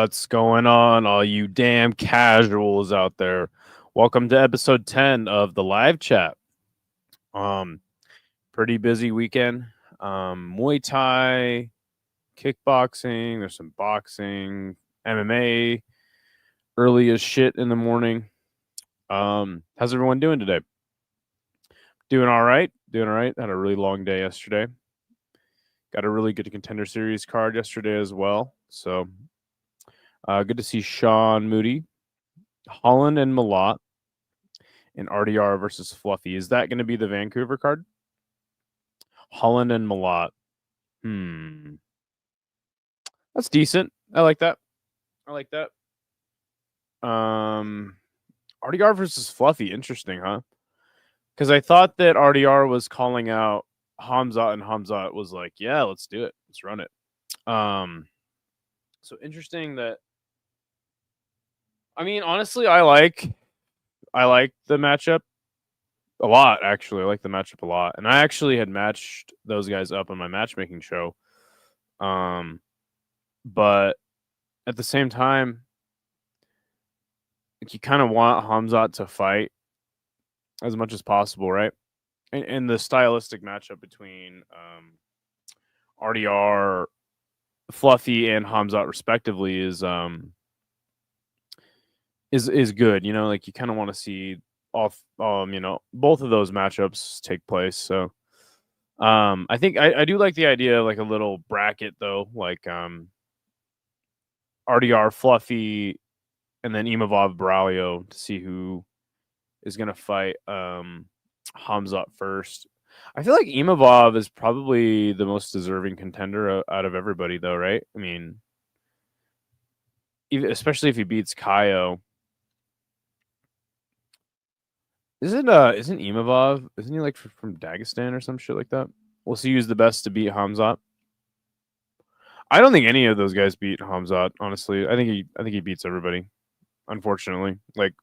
What's going on, all you damn casuals out there? Welcome to episode 10 of the live chat. Um, Pretty busy weekend. Muay Thai, kickboxing, there's some boxing, MMA, early as shit in the morning. How's everyone doing today? Doing all right. Doing all right. Had a really long day yesterday. Got a really good contender series card yesterday as well. So good to see Sean Moody, Holland, and Malott in RDR versus Fluffy. Is that going to be the Vancouver card? Holland and Malott. That's decent. I like that. I like that. RDR versus Fluffy. Interesting, huh? Because I thought that RDR was calling out Hamzat, and Hamzat was like, "Yeah, let's do it. Let's run it." So interesting that. I mean, honestly, I like the matchup a lot. Actually, I like the matchup a lot, and I actually had matched those guys up on my matchmaking show. But at the same time, like, you kind of want Hamzat to fight as much as possible, right? And the stylistic matchup between RDR, Fluffy, and Hamzat respectively is good. You know, like you kind of want to see off both of those matchups take place. So I think I do like the idea of like a little bracket though, like RDR, Fluffy, and then Imavov, Braulio to see who is going to fight Hamzat first. I feel like Imavov is probably the most deserving contender out of everybody, though, right? I mean, especially if he beats Kaio. Isn't Imavov? Isn't he like from Dagestan or some shit like that? We'll see who's the best to beat Hamzat. I don't think any of those guys beat Hamzat. Honestly, I think he beats everybody. Unfortunately, like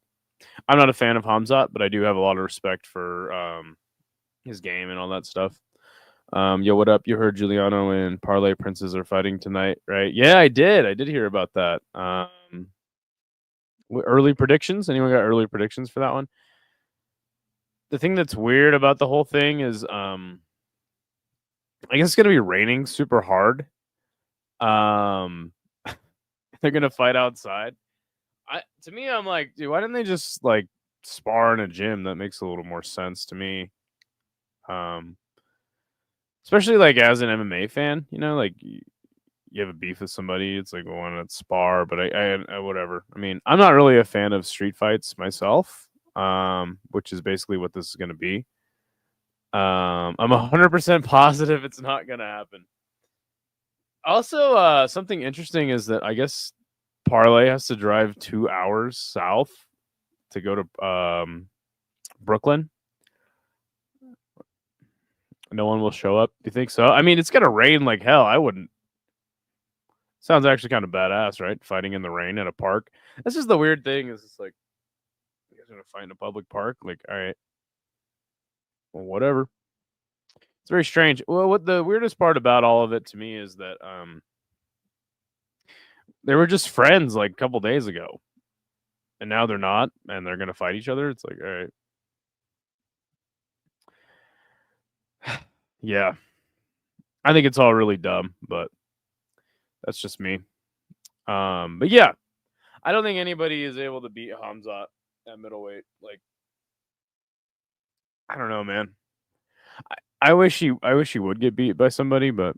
I'm not a fan of Hamzat, but I do have a lot of respect for his game and all that stuff. Yo, what up? You heard Giuliano and Parlay Princes are fighting tonight, right? Yeah, I did. I did hear about that. Early predictions? Anyone got early predictions for that one? The thing that's weird about the whole thing is, I guess it's gonna be raining super hard. They're gonna fight outside. To me, I'm like, dude, why didn't they just like spar in a gym? That makes a little more sense to me. Especially like as an MMA fan, you know, like you have a beef with somebody, it's like, well, why not spar? But I whatever. I mean, I'm not really a fan of street fights myself, which is basically what this is going to be. I'm 100% positive it's not going to happen. Also, something interesting is that I guess Parlay has to drive 2 hours south to go to Brooklyn. No one will show up. Do you think so? I mean, it's gonna rain like hell. I wouldn't. Sounds actually kind of badass, right? Fighting in the rain at a park. That's just the weird thing. Is it's like you guys are gonna fight in a public park. Like, all right, well, whatever. It's very strange. Well, what the weirdest part about all of it to me is that they were just friends like a couple days ago, and now they're not, and they're gonna fight each other. It's like, all right, yeah. I think it's all really dumb, but that's just me. But yeah, I don't think anybody is able to beat Hamzat at middleweight. Like, I don't know, man. I wish he would get beat by somebody, but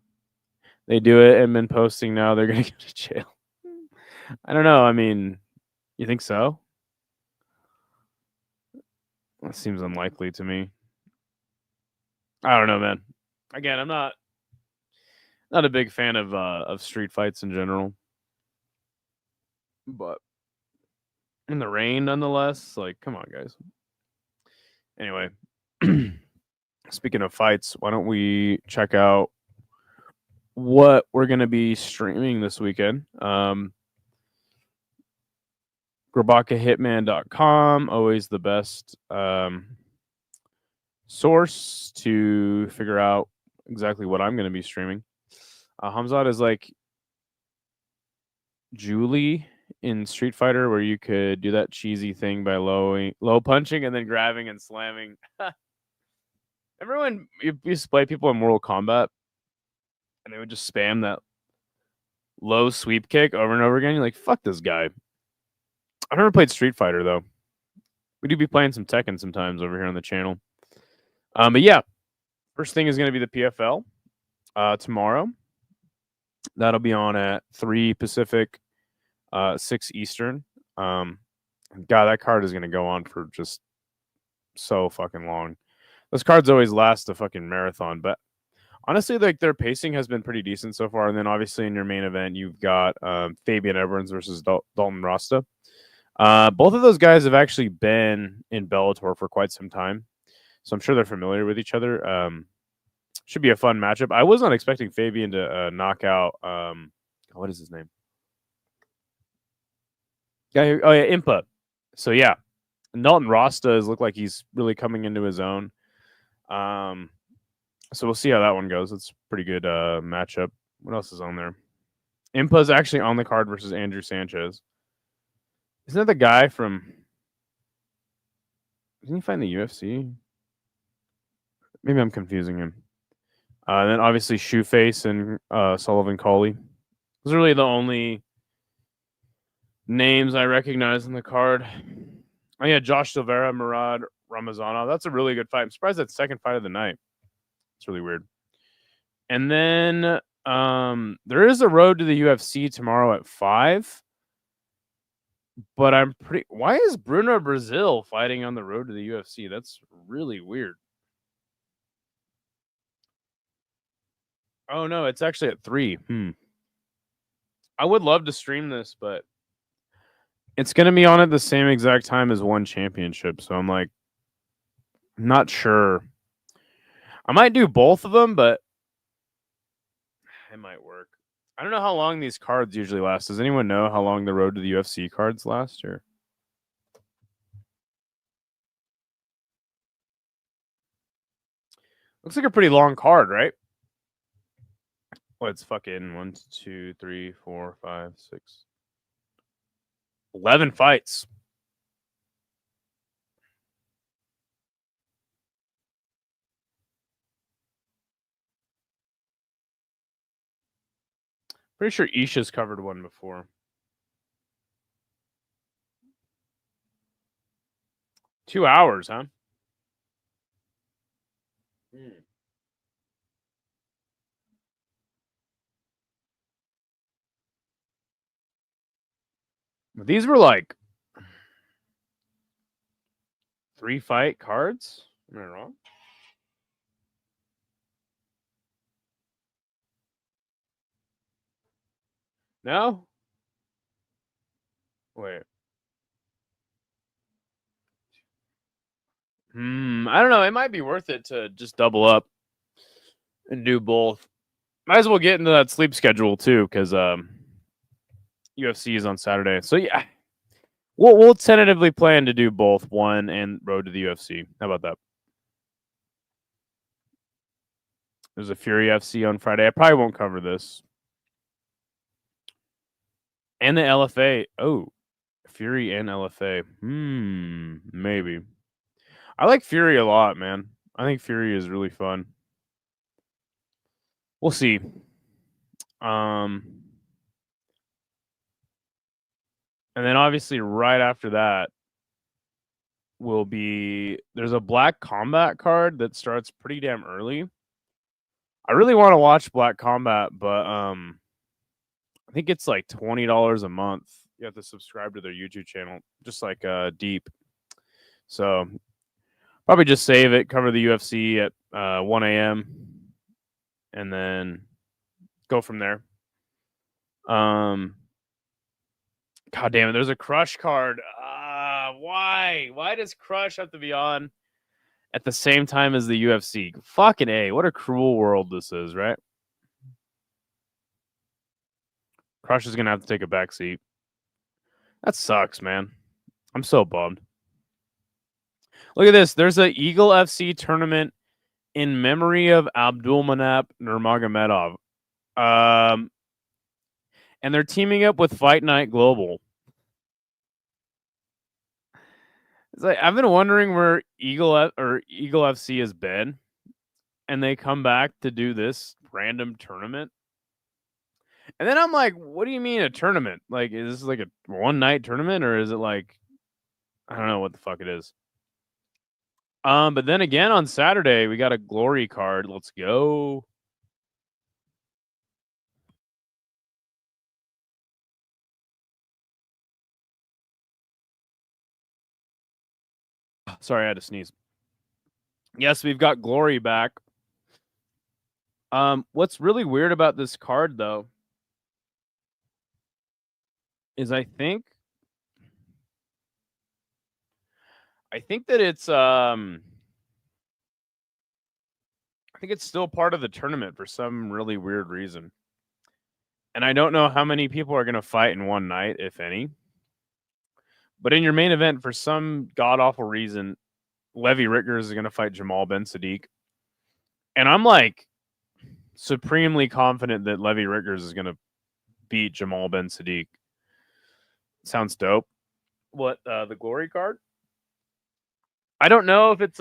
they do it and been posting now they're gonna go to jail. I don't know. I mean, you think so? That seems unlikely to me. I don't know, man. Again, I'm not a big fan of street fights in general, but in the rain, nonetheless. Like, come on, guys. Anyway, speaking of fights, why don't we check out what we're gonna be streaming this weekend? GrabakaHitman.com, always the best source to figure out exactly what I'm going to be streaming. Hamzat is like Julie in Street Fighter where you could do that cheesy thing by low punching and then grabbing and slamming. Remember when you used to play people in Mortal Kombat and they would just spam that low sweep kick over and over again? You're like, fuck this guy. I've never played Street Fighter though. We do be playing some Tekken sometimes over here on the channel. But yeah, first thing is going to be the PFL tomorrow. That'll be on at 3 Pacific, 6 Eastern. God, that card is going to go on for just so fucking long. Those cards always last a fucking marathon, but honestly, like their pacing has been pretty decent so far. And then obviously in your main event, you've got Fabian Edwards versus Dalton Rasta. Both of those guys have actually been in Bellator for quite some time, so I'm sure they're familiar with each other. Should be a fun matchup. I was not expecting Fabian to knock out. What is his name? Oh yeah, Impa. So yeah, Dalton Rasta has looked like he's really coming into his own. So we'll see how that one goes. It's a pretty good matchup. What else is on there? Impa's actually on the card versus Andrew Sanchez. Isn't that the guy from? Didn't he find the UFC? Maybe I'm confusing him. Then obviously Shoeface and Sullivan Cauley. Those are really the only names I recognize in the card. Oh yeah, Josh Silveira, Murad Ramazanov. That's a really good fight. I'm surprised that's second fight of the night. It's really weird. And then there is a road to the UFC tomorrow at 5. But I'm pretty. Why is Bruno Brazil fighting on the road to the UFC? That's really weird. Oh no, it's actually at 3. I would love to stream this, but it's gonna be on at the same exact time as One Championship. So I'm like, not sure. I might do both of them, but it might work. I don't know how long these cards usually last. Does anyone know how long the road to the UFC cards last? Or looks like a pretty long card, right? Well, it's fucking 1, 2, 3, 4, 5, 6, 11 fights. Pretty sure Isha's covered one before. Two hours, huh? These were like 3 fight cards. Am I wrong? No? Wait. I don't know. It might be worth it to just double up and do both. Might as well get into that sleep schedule too, because UFC is on Saturday. So yeah, we'll tentatively plan to do both one and road to the UFC. How about that? There's a Fury FC on Friday. I probably won't cover this. And the LFA. Oh, Fury and LFA. Maybe. I like Fury a lot, man. I think Fury is really fun. We'll see. And then obviously right after that will be there's a Black Combat card that starts pretty damn early. I really want to watch Black Combat, but I think it's like $20 a month. You have to subscribe to their YouTube channel, just like Deep. So probably just save it, cover the UFC at 1 a.m. and then go from there. God damn it, there's a Crush card. Why? Why does Crush have to be on at the same time as the UFC? Fucking A. What a cruel world this is, right? Crush is going to have to take a back seat. That sucks, man. I'm so bummed. Look at this. There's an Eagle FC tournament in memory of Abdulmanap Nurmagomedov. And they're teaming up with Fight Night Global. It's like I've been wondering where Eagle FC has been, and they come back to do this random tournament. And then I'm like, what do you mean a tournament? Like, is this like a one night tournament, or is it like I don't know what the fuck it is. But then again on Saturday we got a Glory card. Let's go. Sorry, I had to sneeze. Yes, we've got Glory back. What's really weird about this card though is I think that it's I think it's still part of the tournament for some really weird reason. And I don't know how many people are going to fight in one night, if any. But in your main event, for some god awful reason, Levy Rickers is going to fight Jamal Ben Sadiq. And I'm like supremely confident that Levy Rickers is going to beat Jamal Ben Sadiq. Sounds dope. What, the Glory card? I don't know if it's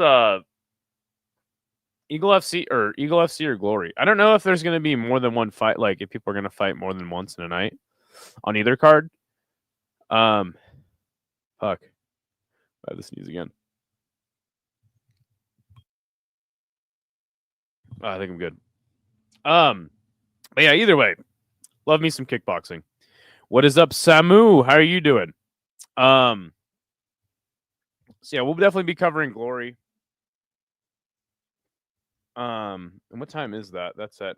Eagle FC or Glory. I don't know if there's going to be more than one fight, like if people are going to fight more than once in a night on either card. Fuck. I have to sneeze again. I think I'm good. But yeah, either way, love me some kickboxing. What is up, Samu? How are you doing? So yeah, we'll definitely be covering Glory. And what time is that? That's at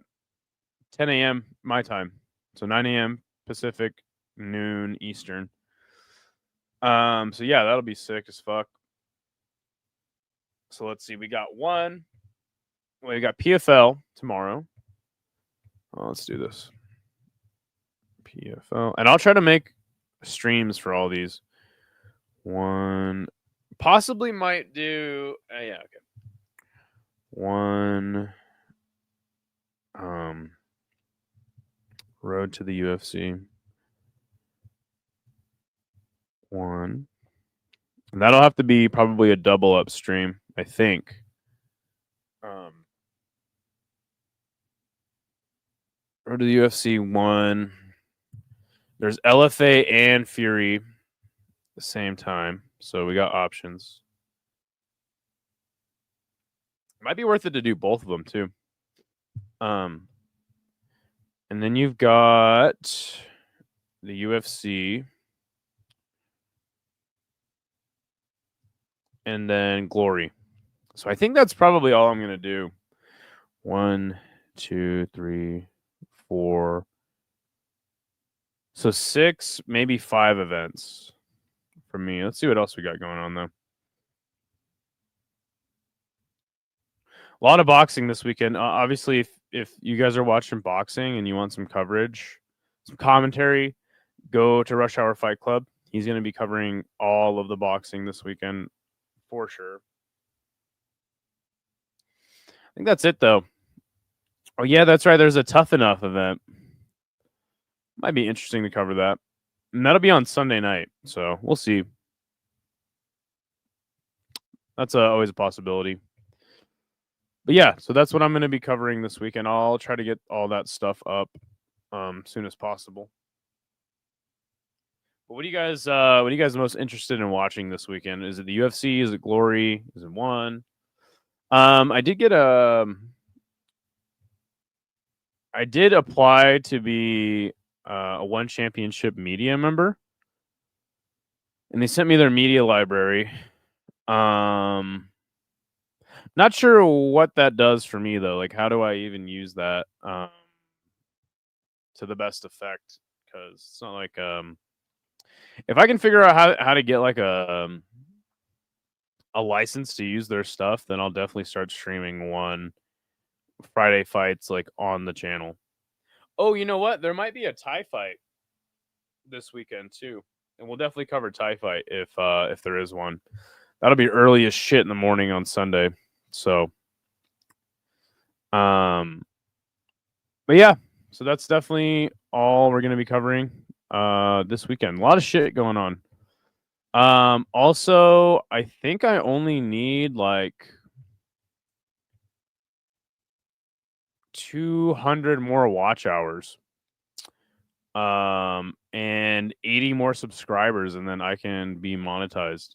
10 a.m. my time. So 9 a.m. Pacific, noon Eastern. So yeah, that'll be sick as fuck. So let's see. We got PFL tomorrow. Let's do this. PFL. And I'll try to make streams for all these. One possibly might do yeah, okay. One Road to the UFC. One. And that'll have to be probably a double up stream, I think. Road to the UFC 1. There's LFA and Fury at the same time. So we got options. It might be worth it to do both of them too. And then you've got the UFC. And then Glory. So I think that's probably all I'm going to do. 1, 2, 3, 4. So 6, maybe 5 events for me. Let's see what else we got going on, though. A lot of boxing this weekend. Obviously, if you guys are watching boxing and you want some coverage, some commentary, go to Rush Hour Fight Club. He's going to be covering all of the boxing this weekend for sure. I think that's it, though. Oh, yeah, that's right. There's a Tough Enough event. Might be interesting to cover that. And that'll be on Sunday night, so we'll see. That's always a possibility. But yeah, so that's what I'm going to be covering this weekend. I'll try to get all that stuff up soon as possible. But what are you guys most interested in watching this weekend? Is it the UFC? Is it Glory? Is it one? I did apply to be a One Championship media member, and they sent me their media library. Not sure what that does for me though. Like, how do I even use that to the best effect? Because it's not like if I can figure out how to get like a license to use their stuff, then I'll definitely start streaming one Friday fights like on the channel. Oh, you know what? There might be a Thai fight this weekend too, and we'll definitely cover Thai fight if there is one. That'll be early as shit in the morning on Sunday. So, but yeah, So that's definitely all we're going to be covering this weekend. A lot of shit going on. Also, I think I only need like 200 more watch hours. And 80 more subscribers, and then I can be monetized.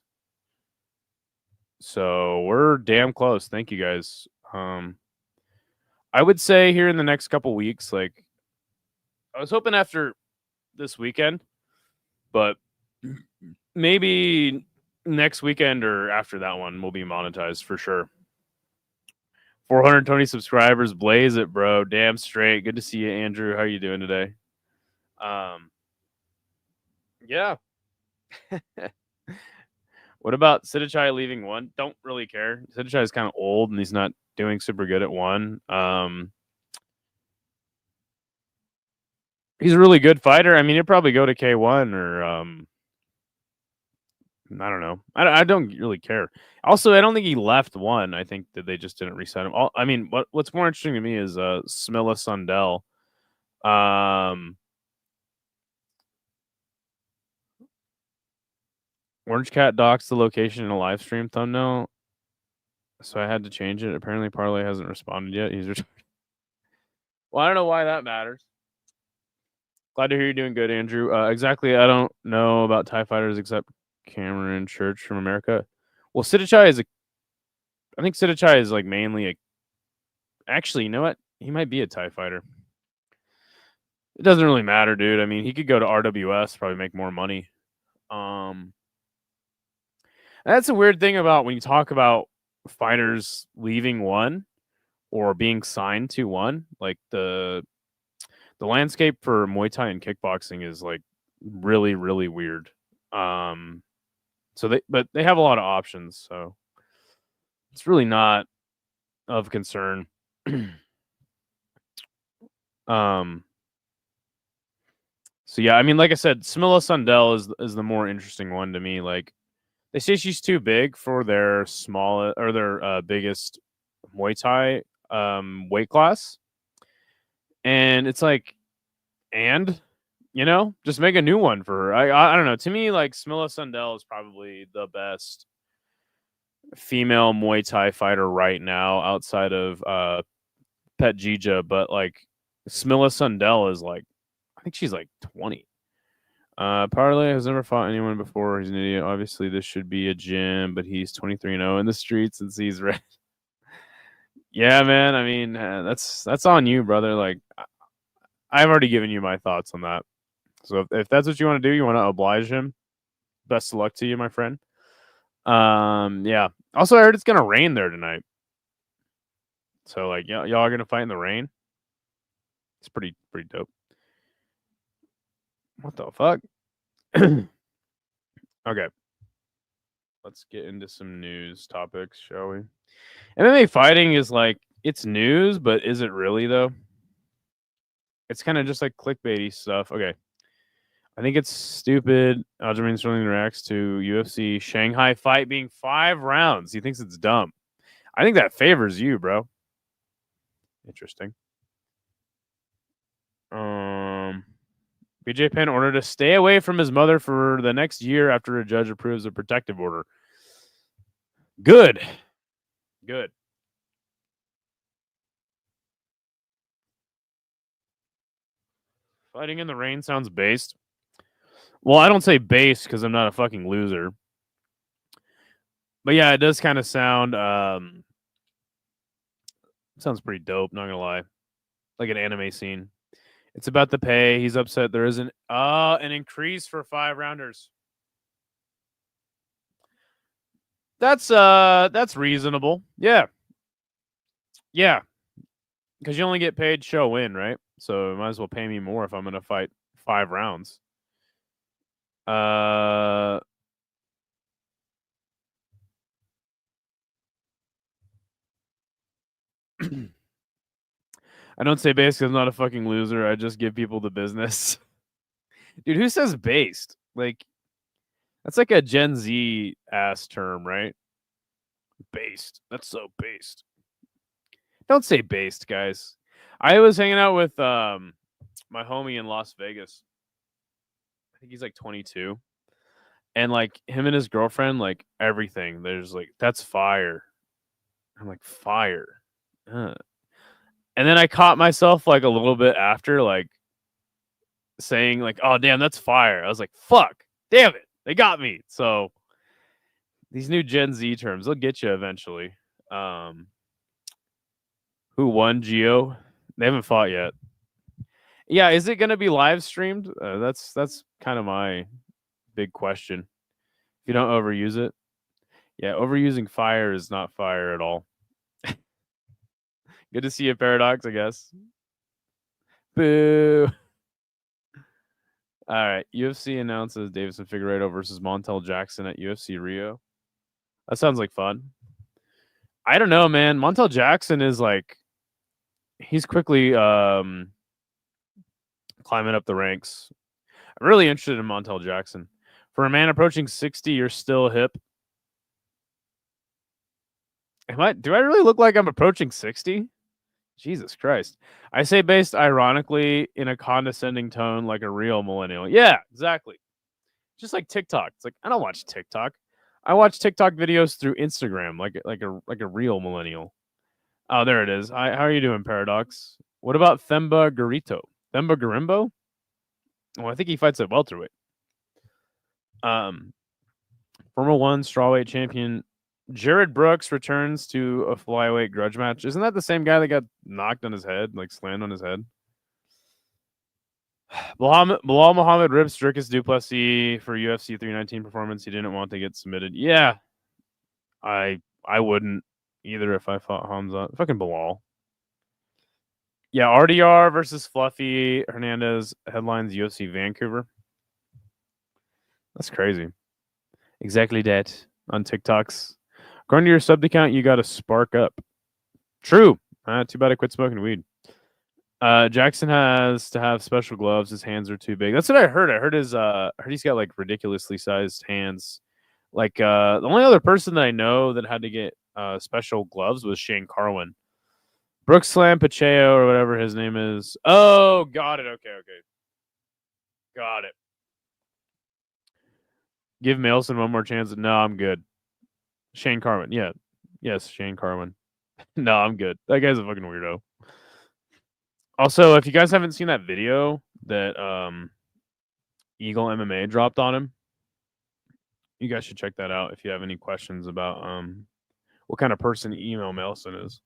So we're damn close. Thank you guys. I would say here in the next couple weeks, like I was hoping after this weekend, but maybe next weekend or after that one we'll be monetized for sure. 420 subscribers, blaze it, bro. Damn straight. Good to see you, Andrew. How are you doing today? Yeah. What about Sidichai leaving one? Don't really care. Sidichai is kind of old and he's not doing super good at one. He's a really good fighter. I mean, he'd probably go to K1 or I don't know. I don't really care. Also, I don't think he left one. I think that they just didn't reset him. I mean, what's more interesting to me is Smilla Sundell. Orange Cat docs the location in a live stream thumbnail, so I had to change it. Apparently, Parlay hasn't responded yet. He's returned. Well, I don't know why that matters. Glad to hear you're doing good, Andrew. Exactly. I don't know about TIE fighters except Cameron Church from America. Well, Sidichai is I think Sidichai is like mainly a. Actually, you know what? He might be a TIE fighter. It doesn't really matter, dude. I mean, he could go to RWS, probably make more money. That's a weird thing about when you talk about fighters leaving one or being signed to one. Like the landscape for Muay Thai and kickboxing is like really, really weird. So they have a lot of options, so it's really not of concern. So yeah, I mean, like I said, Smilla Sundell is the more interesting one to me. Like they say she's too big for their small or their biggest Muay Thai weight class, and it's like, and just make a new one for her. I don't know. To me, like Smilla Sundell is probably the best female Muay Thai fighter right now outside of Pet Jija, but like Smilla Sundell is like, I think she's like 20. Parlay has never fought anyone before. He's an idiot. Obviously, this should be a gym, but he's 23-0 in the streets and sees red. Yeah, man. I mean, that's on you, brother. Like, I've already given you my thoughts on that. So if that's what you want to do, you want to oblige him. Best of luck to you, my friend. Yeah. Also, I heard it's gonna rain there tonight. So like, y'all are gonna fight in the rain. It's pretty dope. What the fuck? Okay. Let's get into some news topics, shall we? MMA fighting is like, it's news, but is it really though? It's kind of just like clickbaity stuff. Okay. I think it's stupid. Aljamain Sterling reacts to UFC Shanghai fight being 5 rounds. He thinks it's dumb. I think that favors you, bro. Interesting. BJ Penn ordered to stay away from his mother for the next year after a judge approves a protective order. Good. Fighting in the rain sounds based. Well, I don't say based because I'm not a fucking loser. But yeah, it does kind of sound sounds pretty dope, not gonna lie. Like an anime scene. It's about the pay. He's upset there isn't an increase for 5 rounders. That's reasonable. Yeah. Yeah. Because you only get paid show win, right? So you might as well pay me more if I'm gonna fight 5 rounds. I don't say based because I'm not a fucking loser. I just give people the business. Dude, who says based? Like, that's like a Gen Z ass term, right? Based. That's so based. Don't say based, guys. I was hanging out with my homie in Las Vegas. I think he's like 22. And like him and his girlfriend, like everything. There's like that's fire. I'm like fire. And then I caught myself like a little bit after like saying like, "Oh damn, that's fire." I was like, "Fuck, damn it, they got me." So these new Gen Z terms, they'll get you eventually. Who won Geo? They haven't fought yet. Yeah, is it gonna be live streamed? That's kind of my big question. If you don't overuse it, yeah, overusing fire is not fire at all. Good to see you, Paradox. I guess. Boo. All right, UFC announces Davison Figueiredo versus Montel Jackson at UFC Rio. That sounds like fun. I don't know, man. Montel Jackson is like he's quickly climbing up the ranks. I'm really interested in Montel Jackson. For a man approaching 60, you're still hip. Do I really look like I'm approaching 60? Jesus Christ. I say based ironically in a condescending tone like a real millennial. Yeah, exactly. Just like TikTok. It's like I don't watch TikTok. I watch TikTok videos through Instagram like a real millennial. Oh, there it is. How are you doing, Paradox? What about Themba Garito? Themba Garimbo? Well, I think he fights at welterweight. Formula One strawweight champion Jared Brooks returns to a flyweight grudge match. Isn't that the same guy that got knocked on his head, like slammed on his head? Bilal Muhammad rips Dricus Du Plessis for UFC 319 performance. He didn't want to get submitted. Yeah, I wouldn't either if I fought Hamza. Fucking Bilal. Yeah, RDR versus Fluffy Hernandez headlines UFC Vancouver. That's crazy. Exactly that on TikToks. According to your sub account, you got to spark up. True. Too bad I quit smoking weed. Jackson has to have special gloves. His hands are too big. That's what I heard. I heard he's got like ridiculously sized hands. Like the only other person that I know that had to get special gloves was Shane Carwin. Brooks Slam Pacheco or whatever his name is. Oh, got it. Okay. Got it. Give Mailson one more chance. No, I'm good. Shane Carwin. Yeah. Yes, Shane Carwin. No, I'm good. That guy's a fucking weirdo. Also, if you guys haven't seen that video that Eagle MMA dropped on him, you guys should check that out if you have any questions about what kind of person Email Mailson is.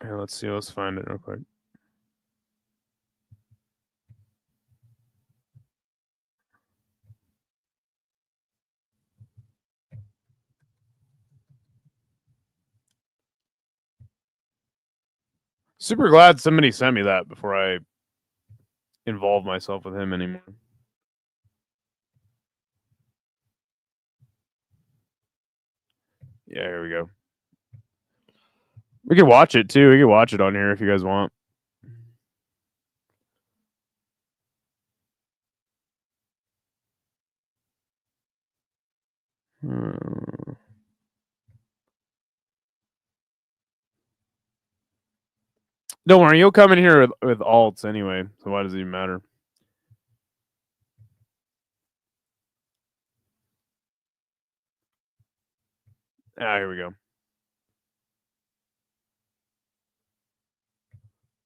Here, let's see. Let's find it real quick. Super glad somebody sent me that before I involve myself with him anymore. Yeah, here we go. We can watch it too. We can watch it on here if you guys want. Don't worry, you'll come in here with alts anyway. So why does it even matter? Here we go.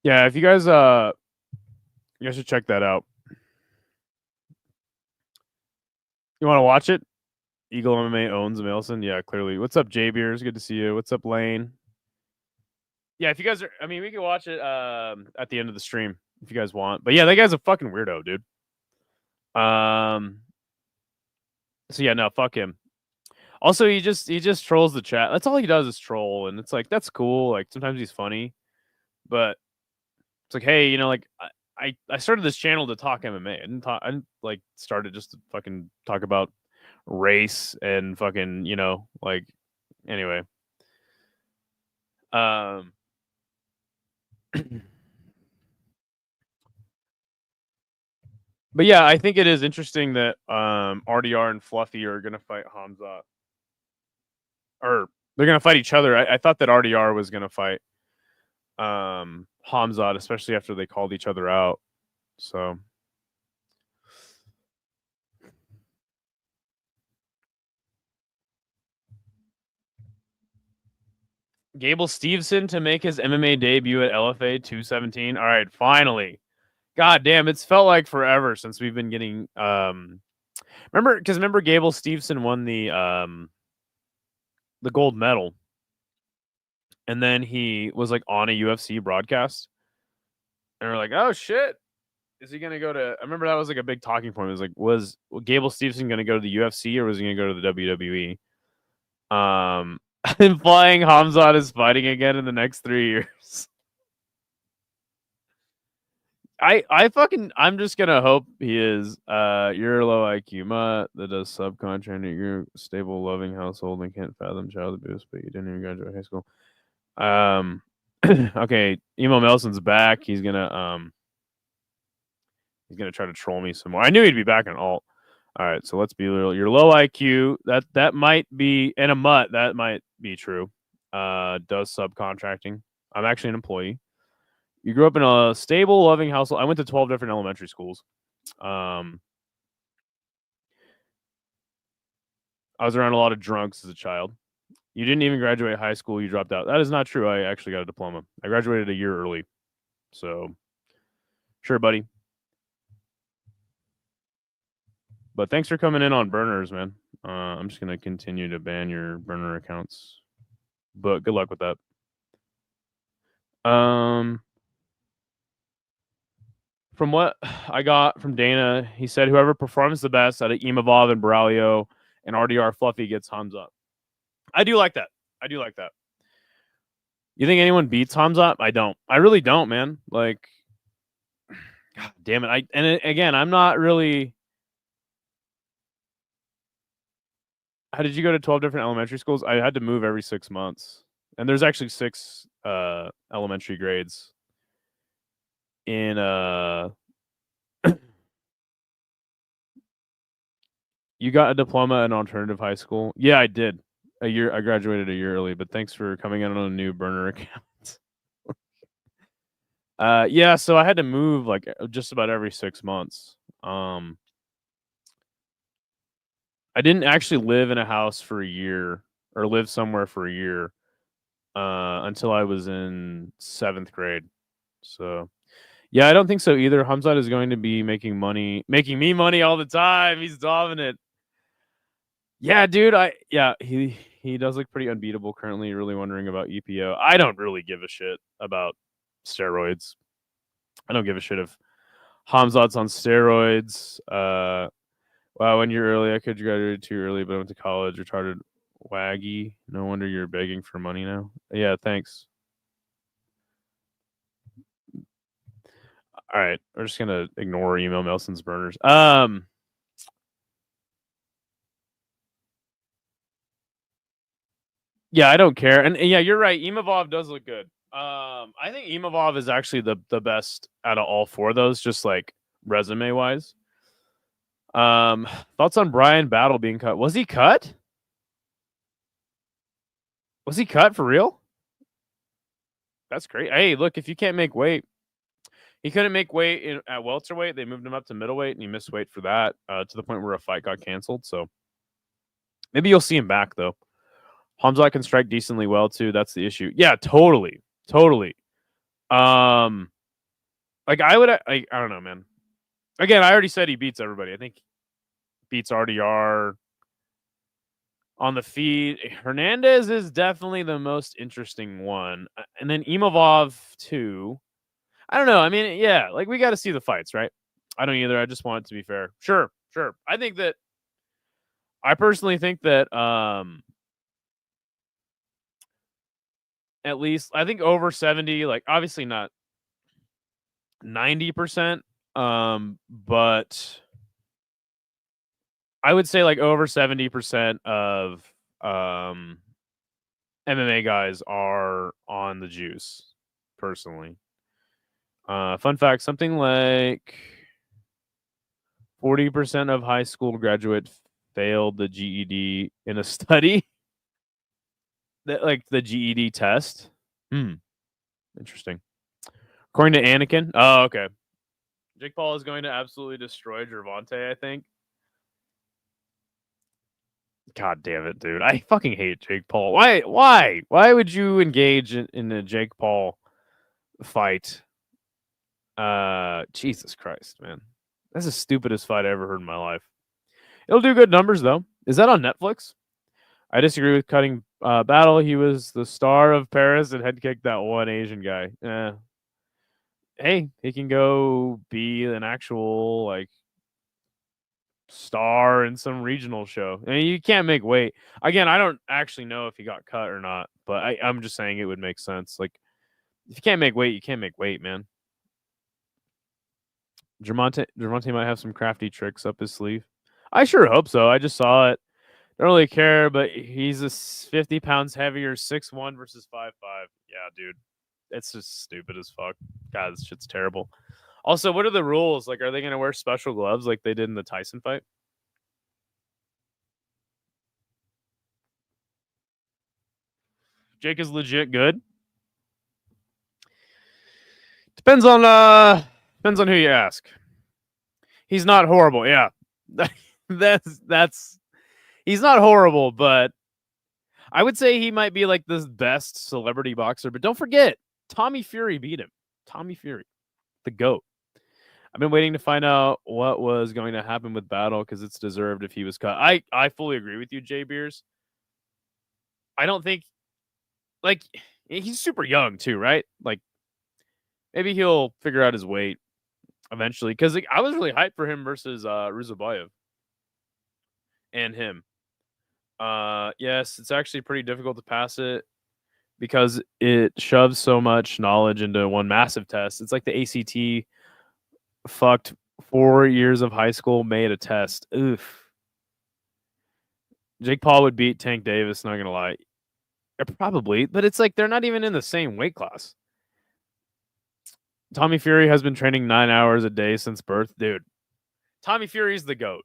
Yeah, if you guys should check that out. You want to watch it? Eagle MMA owns Mailson. Yeah, clearly. What's up, J Beers? Good to see you. What's up, Lane? Yeah, if you guys are, I mean, we can watch it at the end of the stream if you guys want. But yeah, that guy's a fucking weirdo, dude. So yeah, no, fuck him. Also, he just trolls the chat. That's all he does is troll, and it's like that's cool. Like sometimes he's funny, but it's like, hey, like I started this channel to talk MMA. I didn't like started just to fucking talk about race and fucking like anyway. But yeah, I think it is interesting that RDR and Fluffy are gonna fight Hamza, or they're gonna fight each other. I thought that RDR was gonna fight Hamzat, especially after they called each other out. So Gable Steveson to make his MMA debut at LFA 217. All right, finally. God damn, it's felt like forever since we've been getting remember Gable Steveson won the gold medal, and then he was like on a UFC broadcast, and we're like, oh shit, is he gonna go to? I remember that was like a big talking point. It was like, was Gable Steveson gonna go to the UFC or was he gonna go to the WWE? Implying Hamzat is fighting again in the next 3 years. I'm just gonna hope he is. You're a low IQ mutt that does subcontracting. You're a stable, loving household and can't fathom child abuse, but you didn't even graduate high school. Okay, Emo Melson's back. He's gonna try to troll me some more. I knew he'd be back in alt. All right, so let's be real. You're low IQ. That might be, and a mutt. That might be true. Does subcontracting. I'm actually an employee. You grew up in a stable, loving household. I went to 12 different elementary schools. I was around a lot of drunks as a child. You didn't even graduate high school. You dropped out. That is not true. I actually got a diploma. I graduated a year early. So, sure, buddy. But thanks for coming in on burners, man. I'm just going to continue to ban your burner accounts. But good luck with that. From what I got from Dana, he said whoever performs the best out of Imavov and Braulio and RDR Fluffy gets Hamzat. I do like that. You think anyone beats Hamzat? I don't. I really don't, man. Like, God damn it. Again, I'm not really. How did you go to 12 different elementary schools? I had to move every 6 months. And there's actually 6 elementary grades in You got a diploma in alternative high school? Yeah, I did. I graduated a year early, but thanks for coming in on a new burner account. Yeah, so I had to move like just about every 6 months. I didn't actually live in a house for a year or live somewhere for a year until I was in 7th grade. So, yeah, I don't think so either. Hamzat is going to be making me money all the time. He's dominant. Yeah, dude. He does look pretty unbeatable currently. Really wondering about EPO. I don't really give a shit about steroids. I don't give a shit if Hamzat's on steroids. Wow, when you're early, I could graduate too early, but I went to college. Retarded waggy. No wonder you're begging for money now. Yeah, thanks. All right, we're just gonna ignore email Melson's burners. Yeah, I don't care. And yeah, you're right. Imavov does look good. I think Imavov is actually the best out of all 4 of those, just like resume wise. Thoughts on Brian Battle being cut? Was he cut? Was he cut for real? That's great. Hey, look, if you can't make weight, he couldn't make weight at welterweight. They moved him up to middleweight, and he missed weight for that to the point where a fight got canceled. So maybe you'll see him back though. Hamzat can strike decently well too. That's the issue. Yeah, totally. Like I don't know, man. Again, I already said he beats everybody. I think beats RDR on the feet. Hernandez is definitely the most interesting one, and then Imavov too. I don't know. I mean, yeah, like we got to see the fights, right? I don't either. I just want it to be fair. Sure. I personally think that at least I think over 70, like obviously not 90%, but I would say like over 70% of MMA guys are on the juice, personally. Fun fact, something like 40% of high school graduates failed the GED in a study. That, like the GED test. Interesting. According to Anakin. Oh, okay. Jake Paul is going to absolutely destroy Gervonta, I think. God damn it, dude. I fucking hate Jake Paul. Why would you engage in a Jake Paul fight? Jesus Christ, man. That's the stupidest fight I ever heard in my life. It'll do good numbers, though. Is that on Netflix? I disagree with cutting Battle. He was the star of Paris and head kicked that one Asian guy. Hey, he can go be an actual, like, star in some regional show. I mean, you can't make weight. Again, I don't actually know if he got cut or not, but I'm just saying it would make sense. Like, if you can't make weight, you can't make weight, man. Gervonta might have some crafty tricks up his sleeve. I sure hope so. I just saw it. Don't really care, but he's a 50 pounds heavier, 6'1" versus 5'5". Yeah, dude. It's just stupid as fuck. God, this shit's terrible. Also, what are the rules? Like, are they going to wear special gloves like they did in the Tyson fight? Jake is legit good. Depends on who you ask. He's not horrible. Yeah. that's he's not horrible, but I would say he might be like the best celebrity boxer. But don't forget, Tommy Fury beat him. Tommy Fury, the GOAT. I've been waiting to find out what was going to happen with Battle because it's deserved if he was cut. I fully agree with you, Jay Beers. I don't think, like, he's super young too, right? Like, maybe he'll figure out his weight eventually. Because I was really hyped for him versus Ruzabayev and him. Yes, it's actually pretty difficult to pass it because it shoves so much knowledge into one massive test. It's like the ACT fucked 4 years of high school made a test. Oof. Jake Paul would beat Tank Davis, not gonna lie. Probably, but it's like they're not even in the same weight class. Tommy Fury has been training 9 hours a day since birth. Dude, Tommy Fury's the GOAT.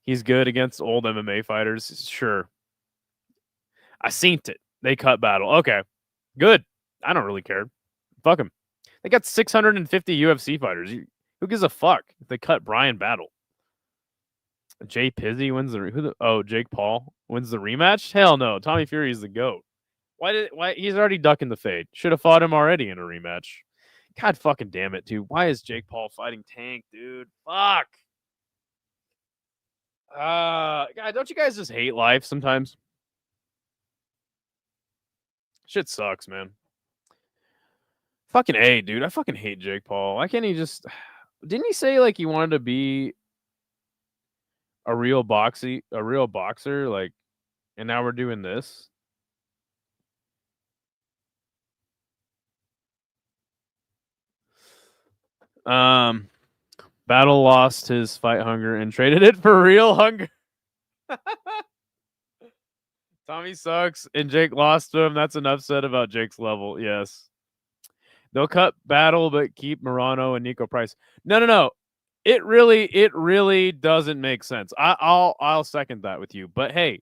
He's good against old MMA fighters. Sure. I seen it. They cut Battle. Okay. Good. I don't really care. Fuck him. They got 650 UFC fighters. Who gives a fuck if they cut Brian Battle? Jay Pizzy wins Jake Paul wins the rematch? Hell no. Tommy Fury is the GOAT. Why he's already ducking the fade. Should have fought him already in a rematch. God fucking damn it, dude. Why is Jake Paul fighting Tank, dude? Fuck. God, don't you guys just hate life sometimes? Shit sucks, man. Fucking A, dude. I fucking hate Jake Paul. Why can't he just... Didn't he say, like, he wanted to be a real boxer? Like, and now we're doing this? Battle lost his fight hunger and traded it for real hunger. Tommy sucks and Jake lost to him. That's enough said about Jake's level. Yes. They'll cut Battle, but keep Morano and Nico Price. No. It really doesn't make sense. I'll second that with you. But hey,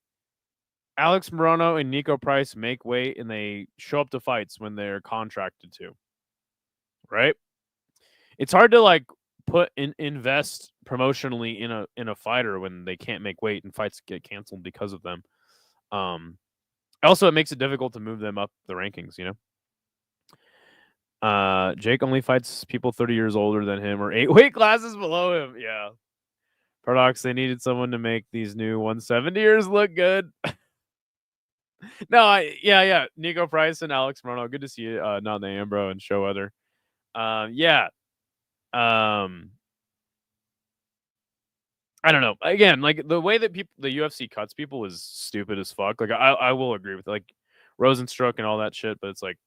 Alex Morano and Nico Price make weight and they show up to fights when they're contracted to. Right? It's hard to like invest promotionally in a fighter when they can't make weight and fights get canceled because of them. Also, it makes it difficult to move them up the rankings, you know? Jake only fights people 30 years older than him or 8 weight classes below him. Yeah. Paradox, they needed someone to make these new 170ers look good. Yeah. Nico Price and Alex Morano. Good to see you, Not the Ambro and Showweather. Yeah. I don't know. Again, like the way that the UFC cuts people is stupid as fuck. Like I will agree with like Rosenstruck and all that shit, but it's like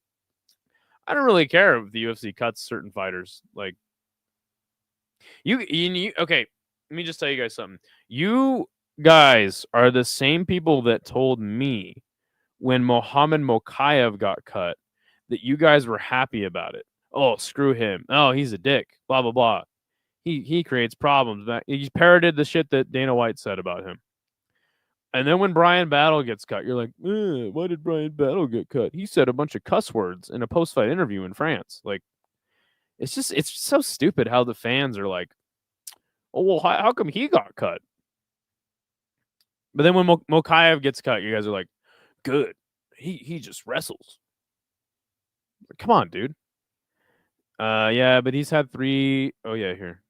I don't really care if the UFC cuts certain fighters. Like you okay, let me just tell you guys something. You guys are the same people that told me when Mohammed Mokaev got cut that you guys were happy about it. Oh, screw him. Oh, he's a dick. Blah blah blah. He creates problems. He parroted the shit that Dana White said about him. And then when Bryan Battle gets cut, you're like, why did Bryan Battle get cut? He said a bunch of cuss words in a post-fight interview in France. Like, it's so stupid how the fans are like, oh, well, how come he got cut? But then when Mokaev gets cut, you guys are like, good. He just wrestles. Come on, dude. Yeah, but he's had 3. Oh, yeah, here.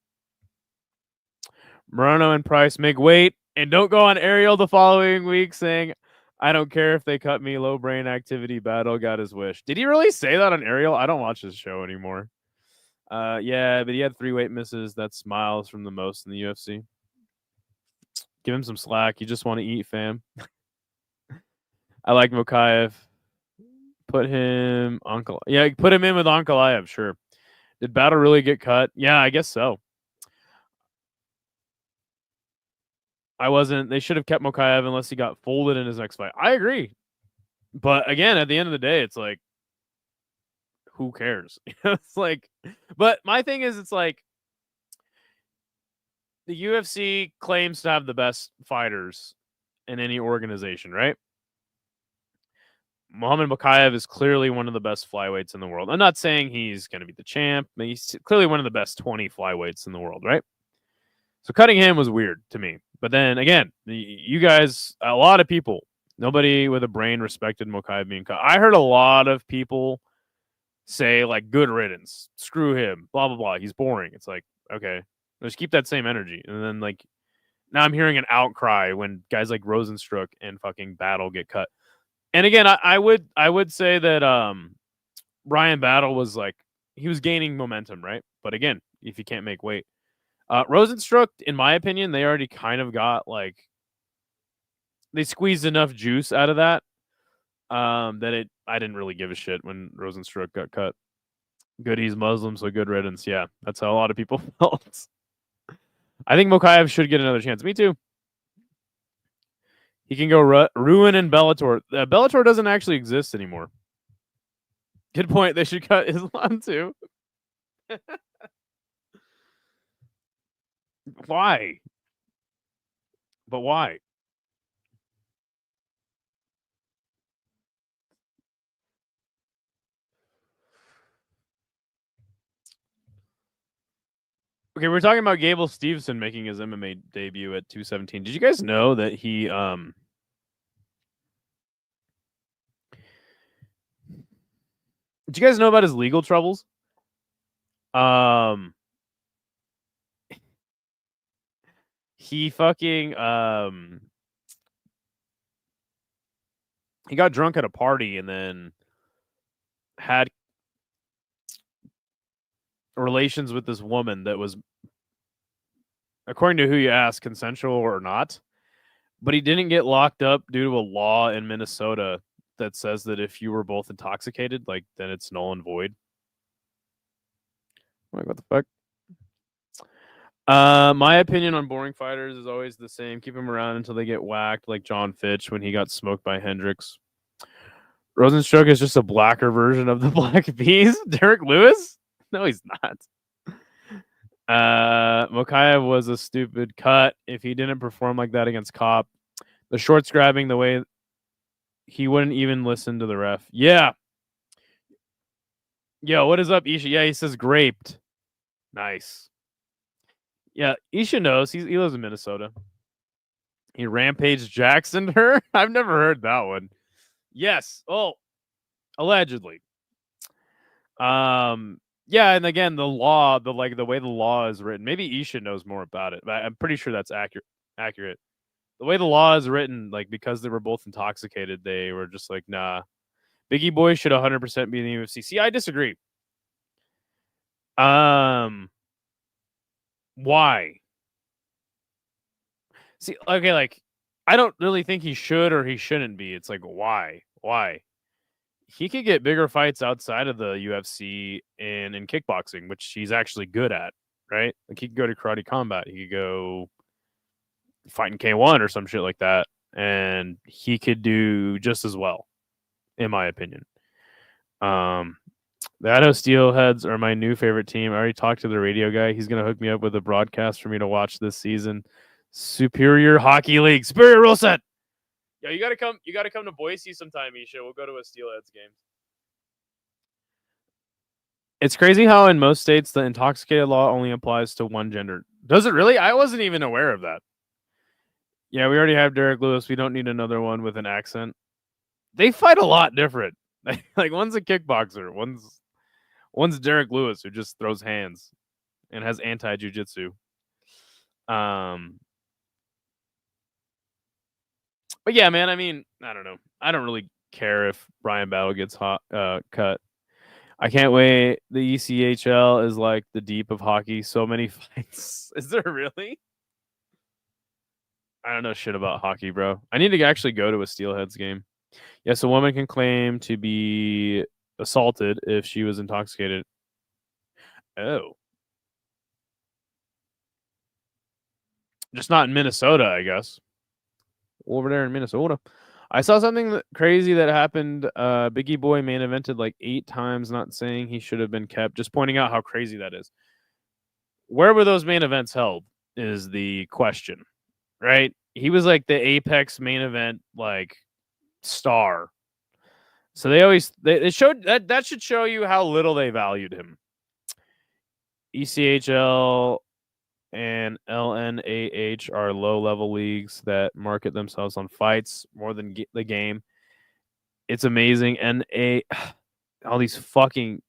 Morono and Price make weight and don't go on Ariel the following week saying, I don't care if they cut me. Low brain activity. Battle got his wish. Did he really say that on Ariel? I don't watch his show anymore. Yeah, but he had 3 weight misses. That's miles from the most in the UFC. Give him some slack. You just want to eat, fam. I like Mokaev. Put him put him in with Ankalaev, sure. Did Battle really get cut? Yeah, I guess so. They should have kept Mokaev unless he got folded in his next fight. I agree. But again, at the end of the day, it's like, who cares? It's like, but my thing is, it's like, the UFC claims to have the best fighters in any organization, right? Muhammad Mokaev is clearly one of the best flyweights in the world. I'm not saying he's going to be the champ, but he's clearly one of the best 20 flyweights in the world, right? So cutting him was weird to me. But then again, you guys, a lot of people, nobody with a brain respected Mokaev being cut. I heard a lot of people say, like, good riddance, screw him, blah, blah, blah. He's boring. It's like, okay, just keep that same energy. And then, like, now I'm hearing an outcry when guys like Rosenstruck and fucking Battle get cut. And again, I would say that Bryan Battle was like, he was gaining momentum, right? But again, if you can't make weight, Rosenstruck, in my opinion, they already kind of got, like, they squeezed enough juice out of that that I didn't really give a shit when Rosenstruck got cut. Good, he's Muslim, so good riddance. Yeah, that's how a lot of people felt. I think Mokaev should get another chance. Me too. He can go ruin in Bellator. Bellator doesn't actually exist anymore. Good point. They should cut Islam too. Why? But why? Okay, we're talking about Gable Steveson making his MMA debut at 217. Did you guys know that he Did you guys know about his legal troubles? He fucking he got drunk at a party and then had relations with this woman that was, according to who you ask, consensual or not. But he didn't get locked up due to a law in Minnesota that says that if you were both intoxicated, like, then it's null and void. Like, what the fuck? My opinion on boring fighters is always the same. Keep them around until they get whacked, like John Fitch when he got smoked by Hendricks. Rosenstruck is just a blacker version of the Black Bees. Derek Lewis? No, he's not. Mokaev was a stupid cut. If he didn't perform like that against Kopp, the shorts grabbing the way he wouldn't even listen to the ref. Yeah. Yo, what is up, Isha? Yeah, he says graped. Nice. Yeah, Isha knows. He lives in Minnesota. He rampaged Jackson her? I've never heard that one. Yes. Oh, allegedly. Yeah, and again, the law, the way the law is written, maybe Isha knows more about it, but I'm pretty sure that's accurate. The way the law is written, like, because they were both intoxicated, they were just like, nah. Biggie Boy should 100% be in the UFC. See, I disagree. Why? See, okay, like, I don't really think he should or he shouldn't be. It's like, why? Why? He could get bigger fights outside of the UFC and in kickboxing, which he's actually good at, right? Like, he could go to Karate Combat. He could go fight in K1 or some shit like that, and he could do just as well, in my opinion. The Idaho Steelheads are my new favorite team. I already talked to the radio guy. He's going to hook me up with a broadcast for me to watch this season. Superior Hockey League. Superior rule set. Yeah, you got to come. You got to come to Boise sometime, Isha. We'll go to a Steelheads game. It's crazy how in most states the intoxicated law only applies to one gender. Does it really? I wasn't even aware of that. Yeah, we already have Derek Lewis. We don't need another one with an accent. They fight a lot different. Like one's a kickboxer, one's Derek Lewis who just throws hands and has anti-jiu-jitsu. But yeah, man, I mean, I don't know. I don't really care if Brian Battle gets cut. I can't wait. The ECHL is like the deep of hockey. So many fights. Is there really? I don't know shit about hockey, bro. I need to actually go to a Steelheads game. Yes, a woman can claim to be assaulted if she was intoxicated. Oh. Just not in Minnesota, I guess. Over there in Minnesota. I saw something crazy that happened. Biggie Boy main evented like 8 times, not saying he should have been kept. Just pointing out how crazy that is. Where were those main events held is the question, right? He was like the apex main event, like, star. So they showed that should show you how little they valued him. ECHL and LNAH are low-level leagues that market themselves on fights more than the game. It's amazing. All these fucking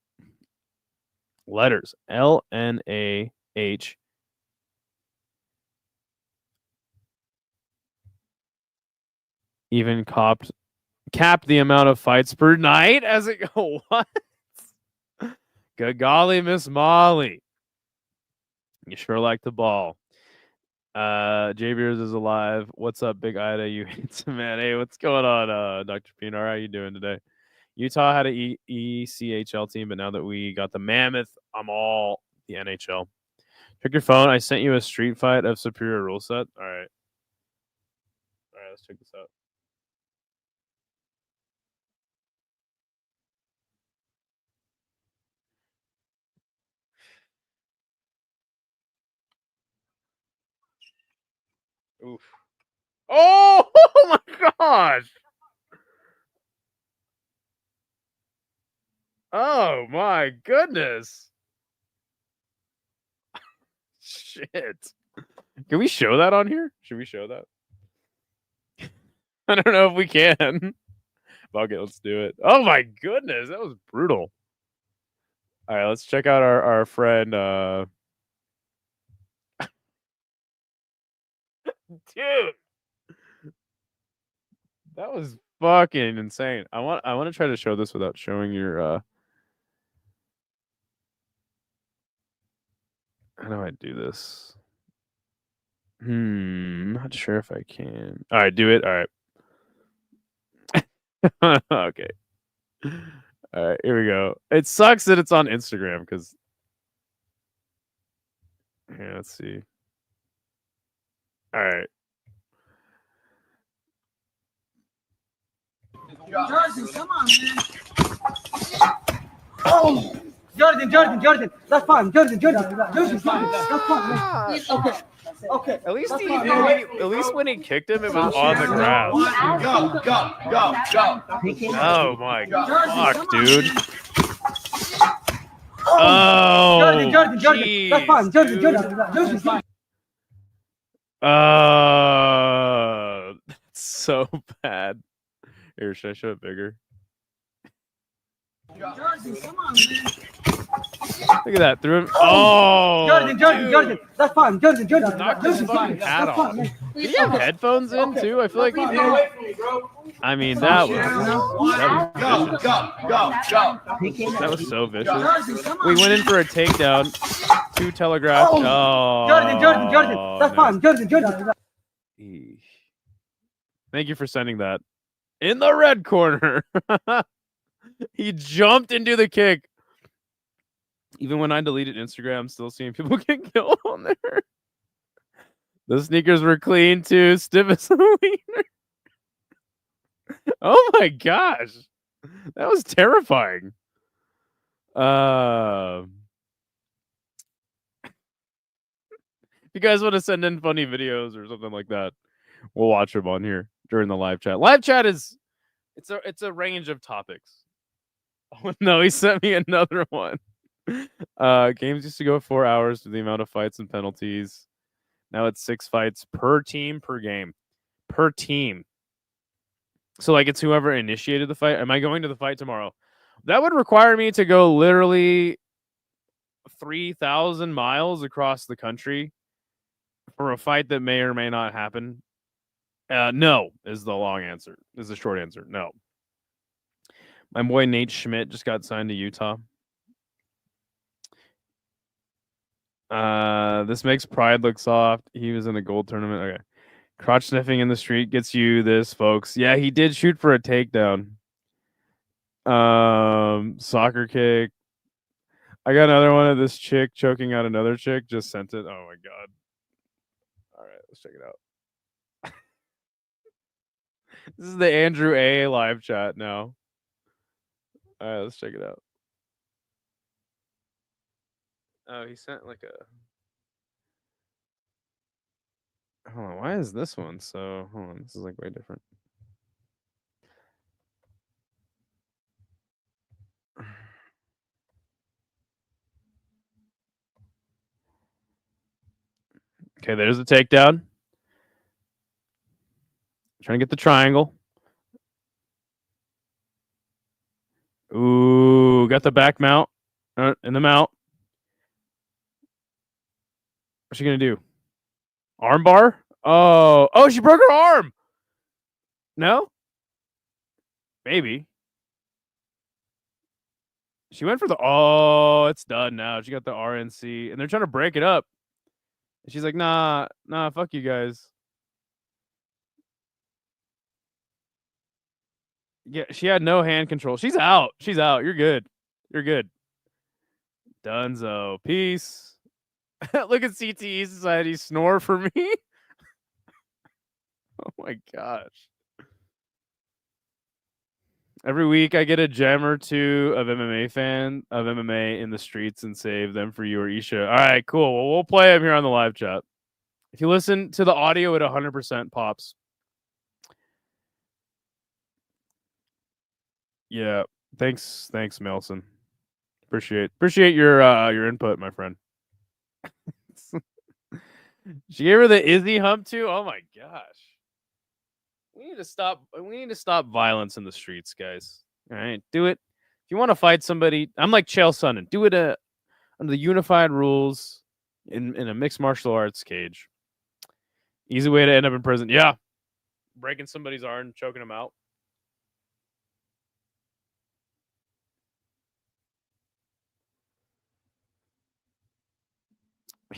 letters. LNAH. Even capped the amount of fights per night as it go. What? Good golly, Miss Molly. You sure like the ball. J Beers is alive. What's up, Big Ida? You handsome man. Hey, what's going on, Dr. Pinar? How you doing today? Utah had an ECHL team, but now that we got the Mammoth, I'm all the NHL. Check your phone. I sent you a street fight of Superior rule set. All right. All right, let's check this out. Oof. Oh, oh my gosh. Oh my goodness. Shit. Can we show that on here? Should we show that? I don't know if we can. Fuck it, let's do it. Oh my goodness, that was brutal. All right, let's check out our friend. Dude, that was fucking insane. I want to try to show this without showing your. How do I do this? Not sure if I can. All right, do it. All right. Okay. All right, here we go. It sucks that it's on Instagram because. Yeah, let's see. All right. Jordan, come on, man. Oh, Jordan. That's fine. Jordan. That's fine. Okay. At least when he kicked him, it was on the ground. Go. Oh my fuck, dude. Oh, Jordan. That's fine. Jordan. Fine. That's so bad. Here, should I show it bigger? Jordan, come on, man. Look at that. Threw him. Oh, Jordan. That's fine. Jordan. Knocked his fucking hat off. Did he have headphones in too? I feel like he did. I mean, that was so vicious. We went in for a takedown. 2 telegraphed. Oh, Jordan. That's fine. Jordan. Thank you for sending that. In the red corner. He jumped into the kick. Even when I deleted Instagram, I'm still seeing people get killed on there. The sneakers were clean too, stiff as a wiener. Oh my gosh. That was terrifying. If you guys want to send in funny videos or something like that, we'll watch them on here during the live chat. Live chat is it's a range of topics. Oh no, he sent me another one. Games used to go 4 hours to the amount of fights and penalties. Now it's 6 fights per team per game. Per team. So like it's whoever initiated the fight. Am I going to the fight tomorrow? That would require me to go literally 3,000 miles across the country for a fight that may or may not happen. No is the long answer. Is the short answer. No. My boy Nate Schmidt just got signed to Utah. This makes Pride look soft. He was in a gold tournament. Okay. Crotch sniffing in the street gets you this, folks. Yeah, he did shoot for a takedown. Soccer kick. I got another one of this chick choking out another chick. Just sent it. Oh my god. All right, let's check it out. This is the Andrew A live chat now. All right, let's check it out. Oh, he sent like a. Hold on, why is this one so? Hold on, this is like way different. Okay, there's the takedown. Trying to get the triangle. Ooh, got the back mount in the mount. What's she gonna do? Arm bar? Oh, she broke her arm. No? Maybe. She went for the it's done now. She got the RNC and they're trying to break it up. And she's like, nah, fuck you guys. Yeah, she had no hand control. She's out. You're good. Dunzo. Peace. Look at CTE Society snore for me. Oh my gosh. Every week I get a gem or two of MMA in the streets and save them for you or Isha. All right, cool. Well, we'll play them here on the live chat. If you listen to the audio, it 100% pops. Yeah. Thanks, Melson. Appreciate your input, my friend. She gave her the Izzy hump too. Oh my gosh. We need to stop violence in the streets, guys. All right, do it. If you want to fight somebody, I'm like Chael Sonnen. Do it under the unified rules in a mixed martial arts cage. Easy way to end up in prison. Yeah, breaking somebody's arm, choking them out.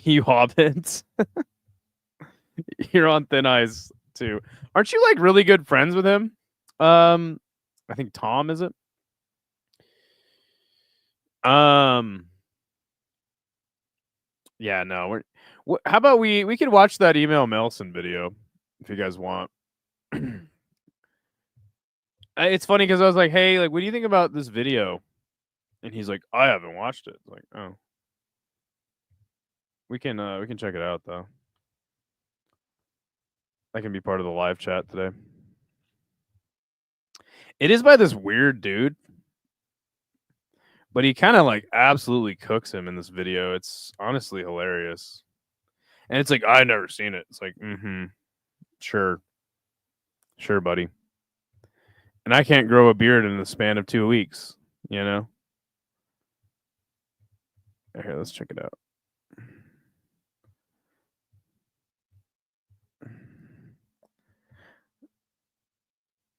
You hobbits. You're on thin ice too. Aren't you like really good friends with him? I think Tom, is it? Yeah, no. How about we could watch that email Melson video if you guys want. It's funny because I was like, hey, like, what do you think about this video? And he's like, I haven't watched it. Like, oh. We can check it out though. That can be part of the live chat today. It is by this weird dude, but he kind of like absolutely cooks him in this video. It's honestly hilarious. And it's like, I've never seen it. It's like, sure, buddy. And I can't grow a beard in the span of 2 weeks, you know? Here, let's check it out.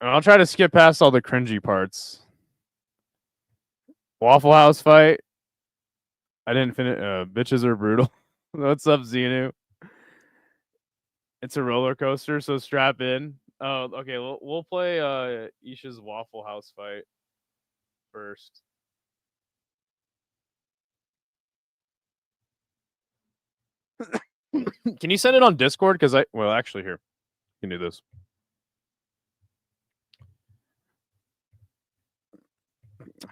And I'll try to skip past all the cringy parts. Waffle House fight. I didn't finish. Bitches are brutal. What's up, Xenu? It's a roller coaster, so strap in. Oh, okay. We'll play Isha's Waffle House fight first. Can you send it on Discord? Because actually, here, you can do this.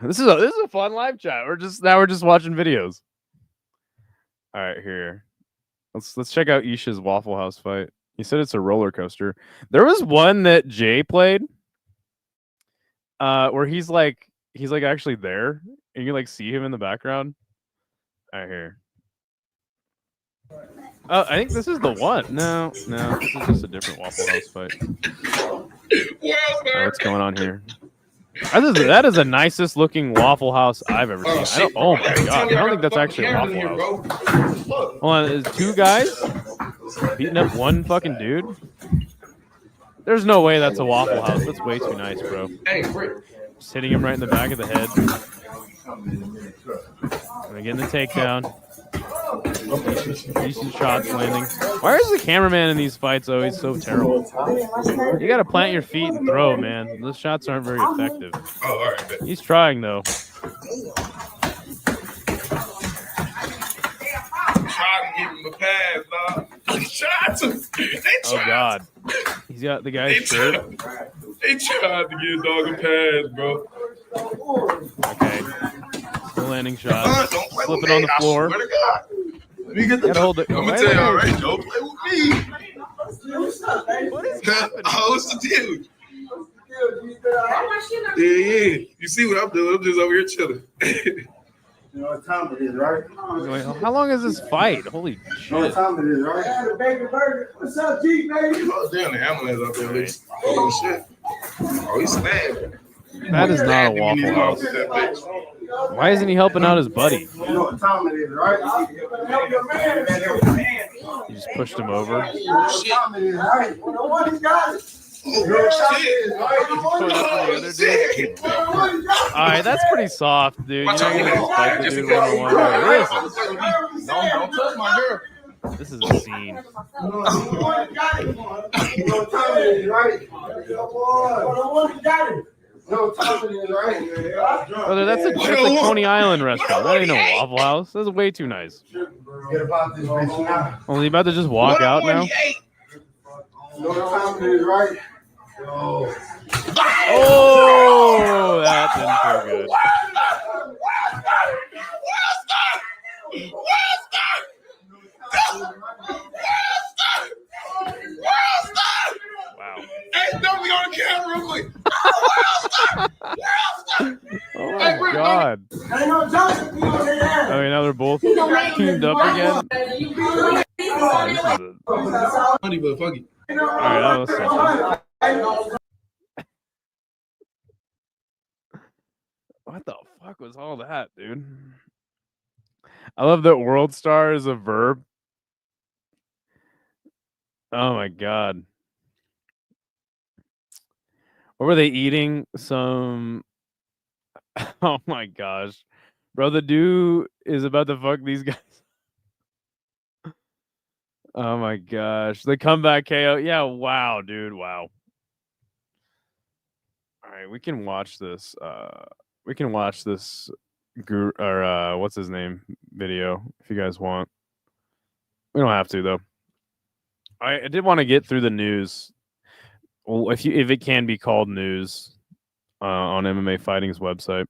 This is a fun live chat. We're just watching videos. All right, here. Let's check out Isha's Waffle House fight. He said it's a roller coaster. There was one that Jay played, where he's like actually there, and you like see him in the background. All right, here. Oh, I think this is the one. No, this is just a different Waffle House fight. What's going on here? That is the nicest looking Waffle House I've ever seen. Oh my god, I don't think that's actually a Waffle House. Hold on, is two guys beating up one fucking dude? There's no way that's a Waffle House. That's way too nice, bro. Just hitting him right in the back of the head. Gonna get in the takedown. Decent shots landing. Why is the cameraman in these fights always so terrible? You gotta plant your feet and throw, man. Those shots aren't very effective. Oh, all right. He's trying though. Trying to give him a pass, dog. Shots him. Oh god. He's got the guy's shirt. They tried to give dog a pass, bro. Okay. Still landing shots. Slip it on the floor. Let me get the. Hold it. I'm gonna tell you, all right, don't play with me. What is happening? What's the deal? Yeah. You see what I'm doing? I'm just over here chilling. You know what time it is, right? Wait, how long is this fight? Holy You know shit. what time it is, right? What's up, G, baby? Oh, damn, the ambulance out there, at least. Oh, shit. Oh, he's slammed. That is not a Waffle House. Why isn't he helping out his buddy? You know what time it is, right? He just pushed him over. You know what time it is, right? You know what time it is, right? Alright, that's pretty soft, dude. You're not gonna just fight the dude one-on-one. Don't touch my girl. This is a scene. You know what time it is, right? You know what time it is, right? Brother, that's a Coney Island restaurant. That ain't no Waffle House. That's way too nice. Get about this bitch now. Oh, he about to just walk out now? You know what time it is, right? Oh, that didn't feel good. Wow. Hey, don't be on the camera real quick. Oh my god. Oh, now they're both teamed up again. Funny, but fuck it. Alright, that was something. What the fuck was all that, dude? I love that World Star is a verb. Oh my god. What were they eating? Some. Oh my gosh. Bro, the dude is about to fuck these guys. Oh my gosh. The comeback KO. Yeah, wow, dude. Wow. All right, we can watch this. We can watch this guru or what's his name video if you guys want. We don't have to though. I did want to get through the news. Well, if it can be called news on MMA Fighting's website.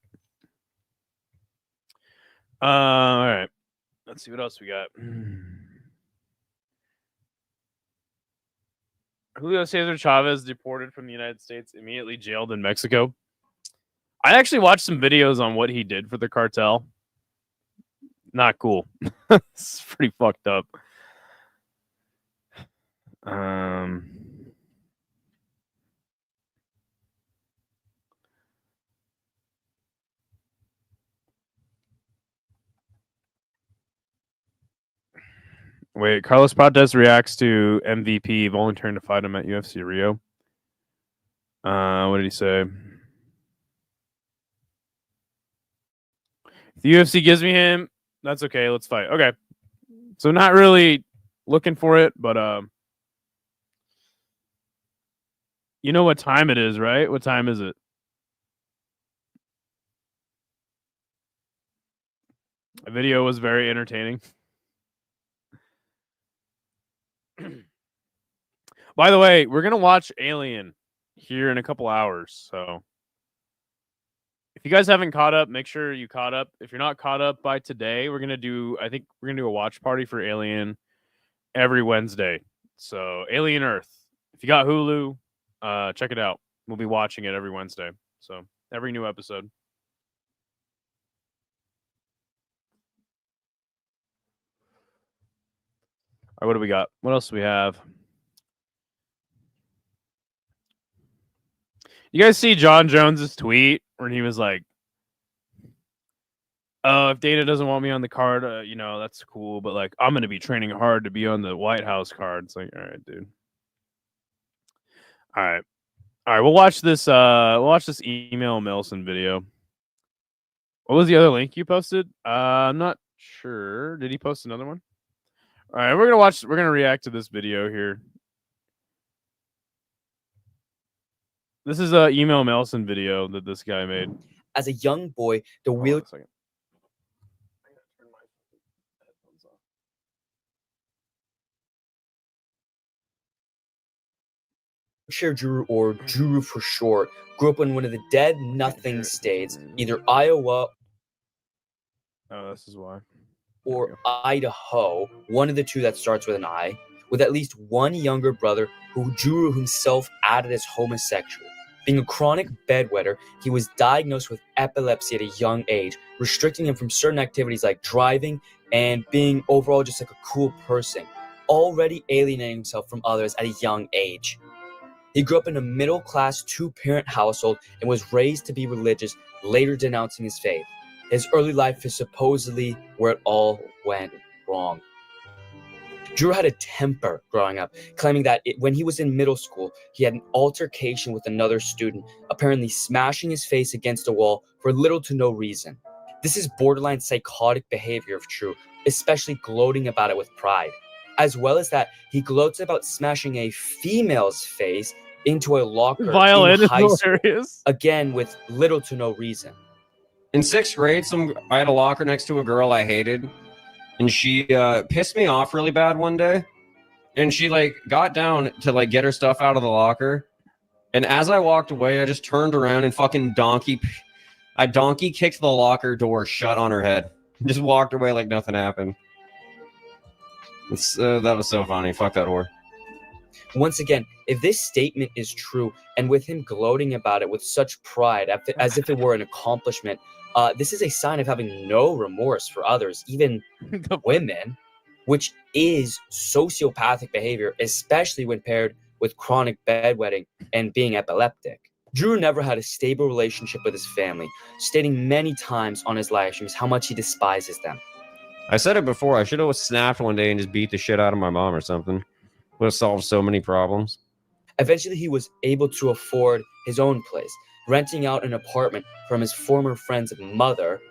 All right. Let's see what else we got. Julio Cesar Chavez deported from the United States, immediately jailed in Mexico. I actually watched some videos on what he did for the cartel. Not cool. It's pretty fucked up. Wait, Carlos Prates reacts to MVP volunteering to fight him at UFC Rio. What did he say? If the UFC gives me him, that's okay. Let's fight. Okay. So not really looking for it, but you know what time it is, right? What time is it? The video was very entertaining. By the way, we're going to watch Alien here in a couple hours. So If you guys haven't caught up, make sure you caught up. If you're not caught up by today, we're gonna do. I think we're gonna do a watch party for Alien every Wednesday. So Alien Earth. If you got Hulu, check it out. We'll be watching it every Wednesday. So every new episode. All right, what do we got? What else do we have? You guys see John Jones's tweet where he was like, "Oh, if Data doesn't want me on the card, that's cool, but like I'm gonna be training hard to be on the White House card." It's like, all right, dude. All right. We'll watch this. We'll watch this email Melson video. What was the other link you posted? I'm not sure. Did he post another one? All right, we're gonna react to this video here. This is a email Melson video that this guy made. As a young boy, the wheel Wheelchair Juru, or Juru for short, grew up in one of the dead nothing states, either Iowa this is why. or Idaho, one of the two that starts with an I, with at least one younger brother who Juru himself added as homosexual. Being a chronic bedwetter, he was diagnosed with epilepsy at a young age, restricting him from certain activities like driving and being overall just like a cool person, already alienating himself from others at a young age. He grew up in a middle-class two-parent household and was raised to be religious, later denouncing his faith. His early life is supposedly where it all went wrong. Drew had a temper growing up, claiming that when he was in middle school, he had an altercation with another student, apparently smashing his face against a wall for little to no reason. This is borderline psychotic behavior of Drew, especially gloating about it with pride. As well as that, he gloats about smashing a female's face into a locker Violin in is high school, hilarious. again with little to no reason. In 6th grade, I had a locker next to a girl I hated, and she pissed me off really bad one day. And she got down to get her stuff out of the locker, and as I walked away, I just turned around and fucking donkey kicked the locker door shut on her head. Just walked away like nothing happened. That was so funny. Fuck that whore. Once again, if this statement is true, and with him gloating about it with such pride, as if it were an accomplishment, this is a sign of having no remorse for others, even women, which is sociopathic behavior, especially when paired with chronic bedwetting and being epileptic. Drew never had a stable relationship with his family, stating many times on his live streams how much he despises them. I said it before. I should have snapped one day and just beat the shit out of my mom or something. Would have solved so many problems. Eventually, he was able to afford his own place, renting out an apartment from his former friend's mother,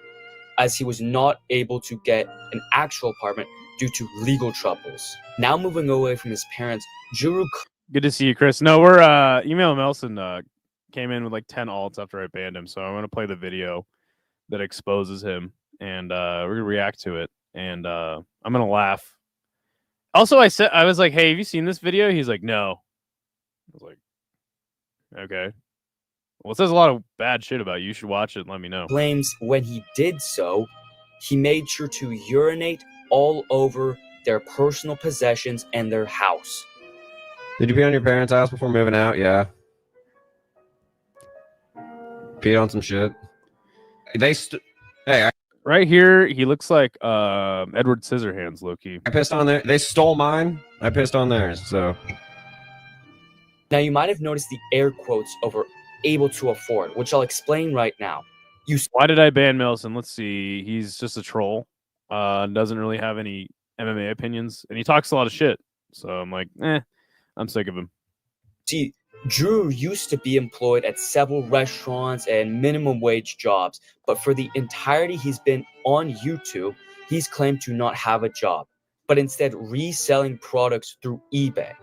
as he was not able to get an actual apartment due to legal troubles. Now moving away from his parents, Juru... Good to see you, Chris. No, we're email Melson came in with 10 alts after I banned him, so I'm gonna play the video that exposes him, and we're gonna react to it, and I'm gonna laugh. Also, I was like, "Hey, have you seen this video?" He's like, "No." I was like, "Okay." Well, it says a lot of bad shit about you. You should watch it and let me know. Claims when he did so, he made sure to urinate all over their personal possessions and their house. Did you pee on your parents' house before moving out? Yeah. Peed on some shit. Right here, he looks like Edward Scissorhands, low-key. I pissed on there. They stole mine. I pissed on theirs, so. Now, you might have noticed the air quotes over able to afford, which I'll explain right now. Why did I ban Melson? Let's see. He's just a troll. Doesn't really have any MMA opinions, and he talks a lot of shit. So I'm like, I'm sick of him. See, Drew used to be employed at several restaurants and minimum wage jobs, but for the entirety he's been on YouTube, he's claimed to not have a job, but instead reselling products through eBay.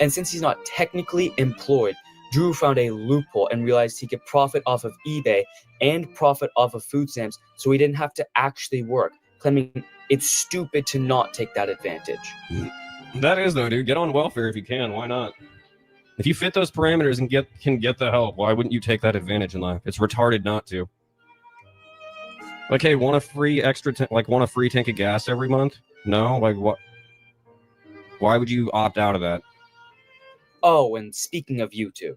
And since he's not technically employed, Drew found a loophole and realized he could profit off of eBay and profit off of food stamps, so he didn't have to actually work, claiming it's stupid to not take that advantage. That is, though, dude. Get on welfare if you can. Why not? If you fit those parameters and can get the help, why wouldn't you take that advantage in life? It's retarded not to. Like, hey, want a free want a free tank of gas every month? No, like what? Why would you opt out of that? Oh, and speaking of YouTube,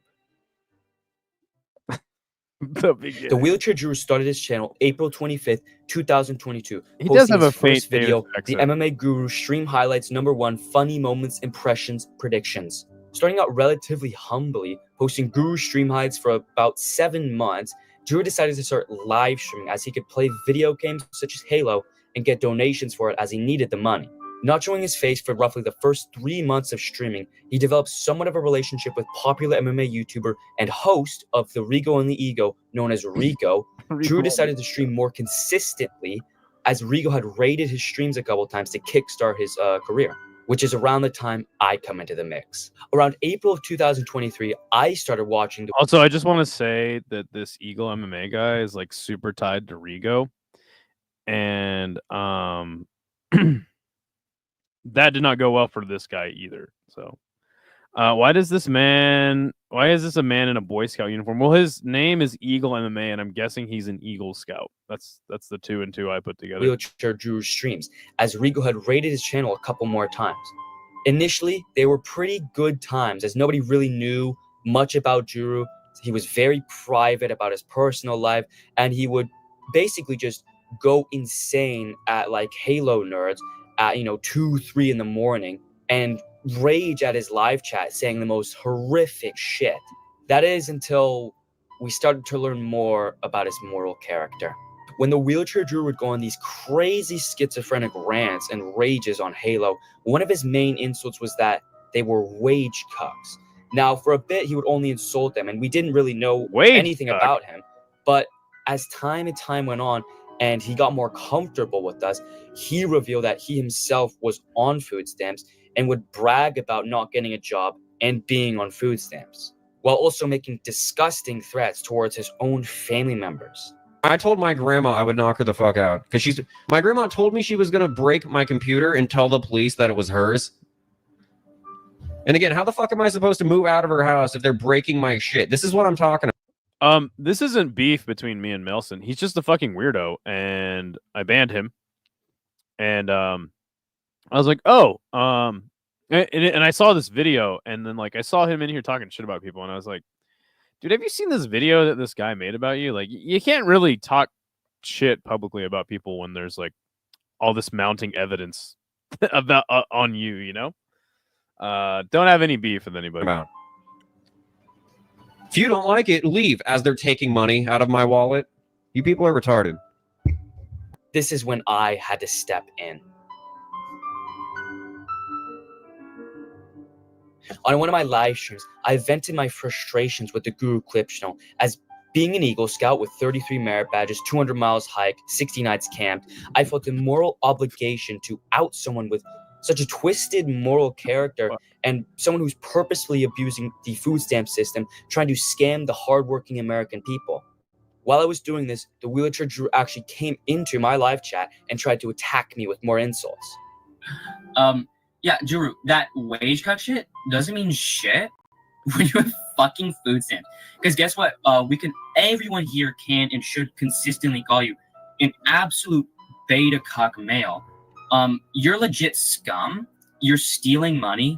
The beginning. the Wheelchair Drew started his channel April 25th, 2022. He does have his a faint first video, Danish the accent. MMA Guru Stream Highlights #1 Funny Moments, Impressions, Predictions. Starting out relatively humbly, posting Guru stream highlights for about 7 months, Drew decided to start live streaming as he could play video games such as Halo and get donations for it as he needed the money. Not showing his face for roughly the first 3 months of streaming, he developed somewhat of a relationship with popular MMA YouTuber and host of the Rigo and the Ego, known as Rigo. Drew decided to stream more consistently as Rigo had raided his streams a couple times to kickstart his career, which is around the time I come into the mix. Around April of 2023, I started watching the Also, I just want to say that this Eagle MMA guy is like super tied to Rigo, and that did not go well for this guy either. So, why is this a man in a Boy Scout uniform? Well, his name is Eagle MMA, and I'm guessing he's an Eagle Scout. That's the 2 and 2 I put together. Wheelchair Drew streams, as Rigo had raided his channel a couple more times. Initially, they were pretty good times, as nobody really knew much about Drew. He was very private about his personal life, and he would basically just go insane at like Halo nerds at 2-3 in the morning and rage at his live chat saying the most horrific shit. That is until we started to learn more about his moral character. When the Wheelchair Drew would go on these crazy schizophrenic rants and rages on Halo, one of his main insults was that they were wage cucks. Now, for a bit, he would only insult them, and we didn't really know anything about him. But as time and time went on, and he got more comfortable with us, he revealed that he himself was on food stamps and would brag about not getting a job and being on food stamps, while also making disgusting threats towards his own family members. I told my grandma I would knock her the fuck out because my grandma told me she was gonna break my computer and tell the police that it was hers. And again, how the fuck am I supposed to move out of her house if they're breaking my shit? This is what I'm talking about. This isn't beef between me and Melson. He's just a fucking weirdo, and I banned him. And I was like, oh, and I saw this video, and then like I saw him in here talking shit about people, and I was like, dude, have you seen this video that this guy made about you? Like, you can't really talk shit publicly about people when there's like all this mounting evidence about on you, you know? Don't have any beef with anybody. If you don't like it, leave, as they're taking money out of my wallet. You people are retarded. This is when I had to step in. On one of my live streams, I vented my frustrations with the Guru Clip channel, as being an Eagle Scout with 33 merit badges, 200 miles hiked, 60 nights camped, I felt a moral obligation to out someone with such a twisted moral character and someone who's purposefully abusing the food stamp system, trying to scam the hardworking American people. While I was doing this, the Wheelchair Drew actually came into my live chat and tried to attack me with more insults. Yeah, Drew, that wage cut shit doesn't mean shit when you have fucking food stamps. Because guess what? Everyone here can and should consistently call you an absolute beta cuck male. You're legit scum. You're stealing money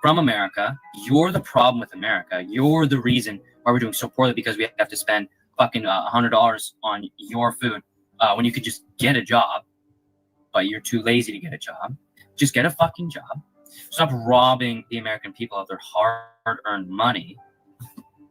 from America. You're the problem with America. You're the reason why we're doing so poorly, because we have to spend fucking $100 on your food when you could just get a job, but you're too lazy to get a job. Just get a fucking job. Stop robbing the American people of their hard-earned money.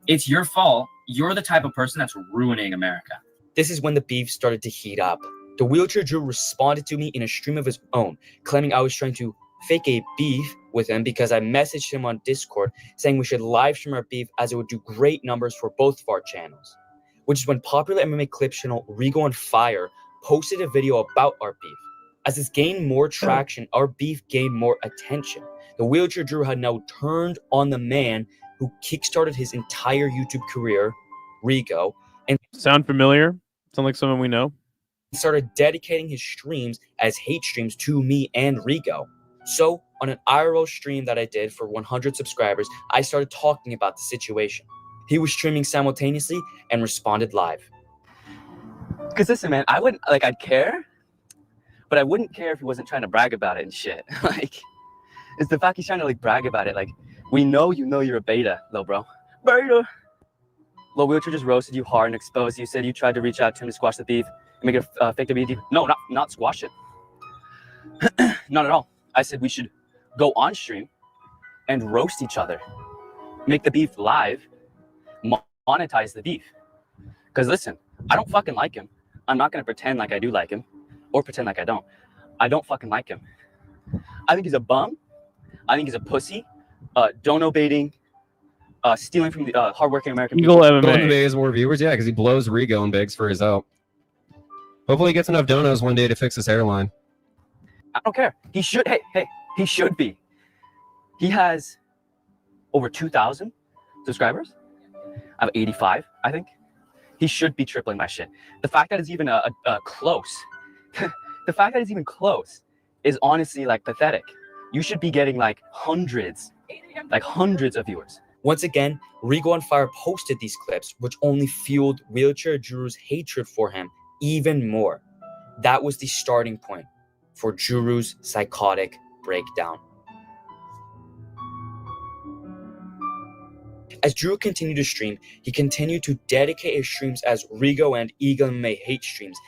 It's your fault. You're the type of person that's ruining America. This is when the beef started to heat up. The Wheelchair Drew responded to me in a stream of his own, claiming I was trying to fake a beef with him because I messaged him on Discord saying we should live stream our beef as it would do great numbers for both of our channels. Which is when popular MMA clip channel Rigo on Fire posted a video about our beef. As this gained more traction, our beef gained more attention. The Wheelchair Drew had now turned on the man who kickstarted his entire YouTube career, Rigo, and sound familiar? Sound like someone we know? Started dedicating his streams as hate streams to me and Rigo. So, on an IRL stream that I did for 100 subscribers, I started talking about the situation. He was streaming simultaneously and responded live. Because listen, man, I wouldn't like I'd care, but I wouldn't care if he wasn't trying to brag about it and shit. Like, it's the fact he's trying to like brag about it. Like, we know you know you're a beta, little bro. Beta. Lil Wheelchair just roasted you hard and exposed you. Said you tried to reach out to him to squash the beef and make it fake the beef. No, not squash it. Not at all. I said we should go on stream and roast each other, make the beef live, monetize the beef. Because listen, I don't fucking like him. I'm not gonna pretend like I do like him, or pretend like I don't. I don't fucking like him. I think he's a bum. I think he's a pussy. Dono baiting, stealing from the hardworking American Eagle people. Going to MMA. has more viewers, yeah, because he blows Rigo and begs for his help. Hopefully, he gets enough donos one day to fix his hairline. I don't care. He should. Hey, he should be. He has over 2,000 subscribers. I have 85, I think. He should be tripling my shit. The fact that it's even close, the fact that it's even close is honestly like pathetic. You should be getting like hundreds of viewers. Once again, Rigo on Fire posted these clips, which only fueled Wheelchair Juru's hatred for him even more. That was the starting point for Juru's psychotic breakdown. As Juru continued to stream, he continued to dedicate his streams as Rigo and Eagle MMA hate streams,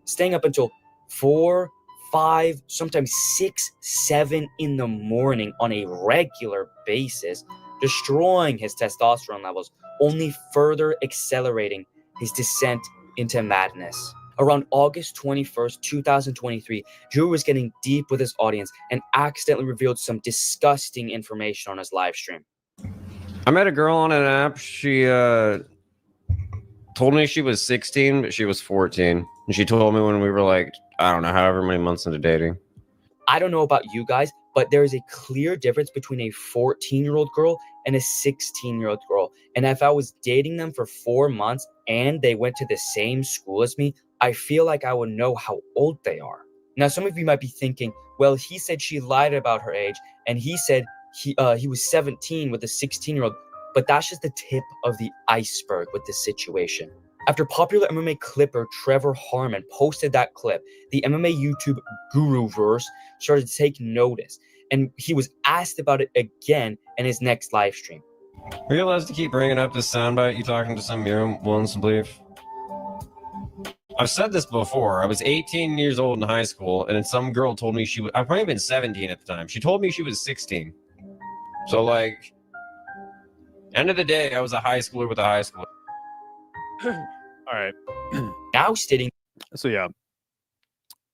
staying up until 4, 5, sometimes 6, 7 in the morning on a regular basis, destroying his testosterone levels, only further accelerating his descent into madness. Around August 21st, 2023, Juru was getting deep with his audience and accidentally revealed some disgusting information on his live stream. I met a girl on an app. She told me she was 16, but she was 14. And she told me when we were like, I don't know, however many months into dating. I don't know about you guys, but there is a clear difference between a 14-year-old girl and a 16-year-old girl. And if I was dating them for 4 months and they went to the same school as me, I feel like I would know how old they are. Now, some of you might be thinking, well, he said she lied about her age, and he said he was 17 with a 16-year-old, but that's just the tip of the iceberg with this situation. After popular MMA clipper Trevor Harmon posted that clip, the MMA YouTube Guruverse started to take notice, and he was asked about it again in his next live stream. Are you allowed to keep bringing up this soundbite? You talking to some young ones, believe? I've said this before. I was 18 years old in high school, and then some girl told me she was... I've probably been 17 at the time. She told me she was 16. So, like, end of the day, I was a high schooler with a high schooler. All right. Now stating... So, yeah.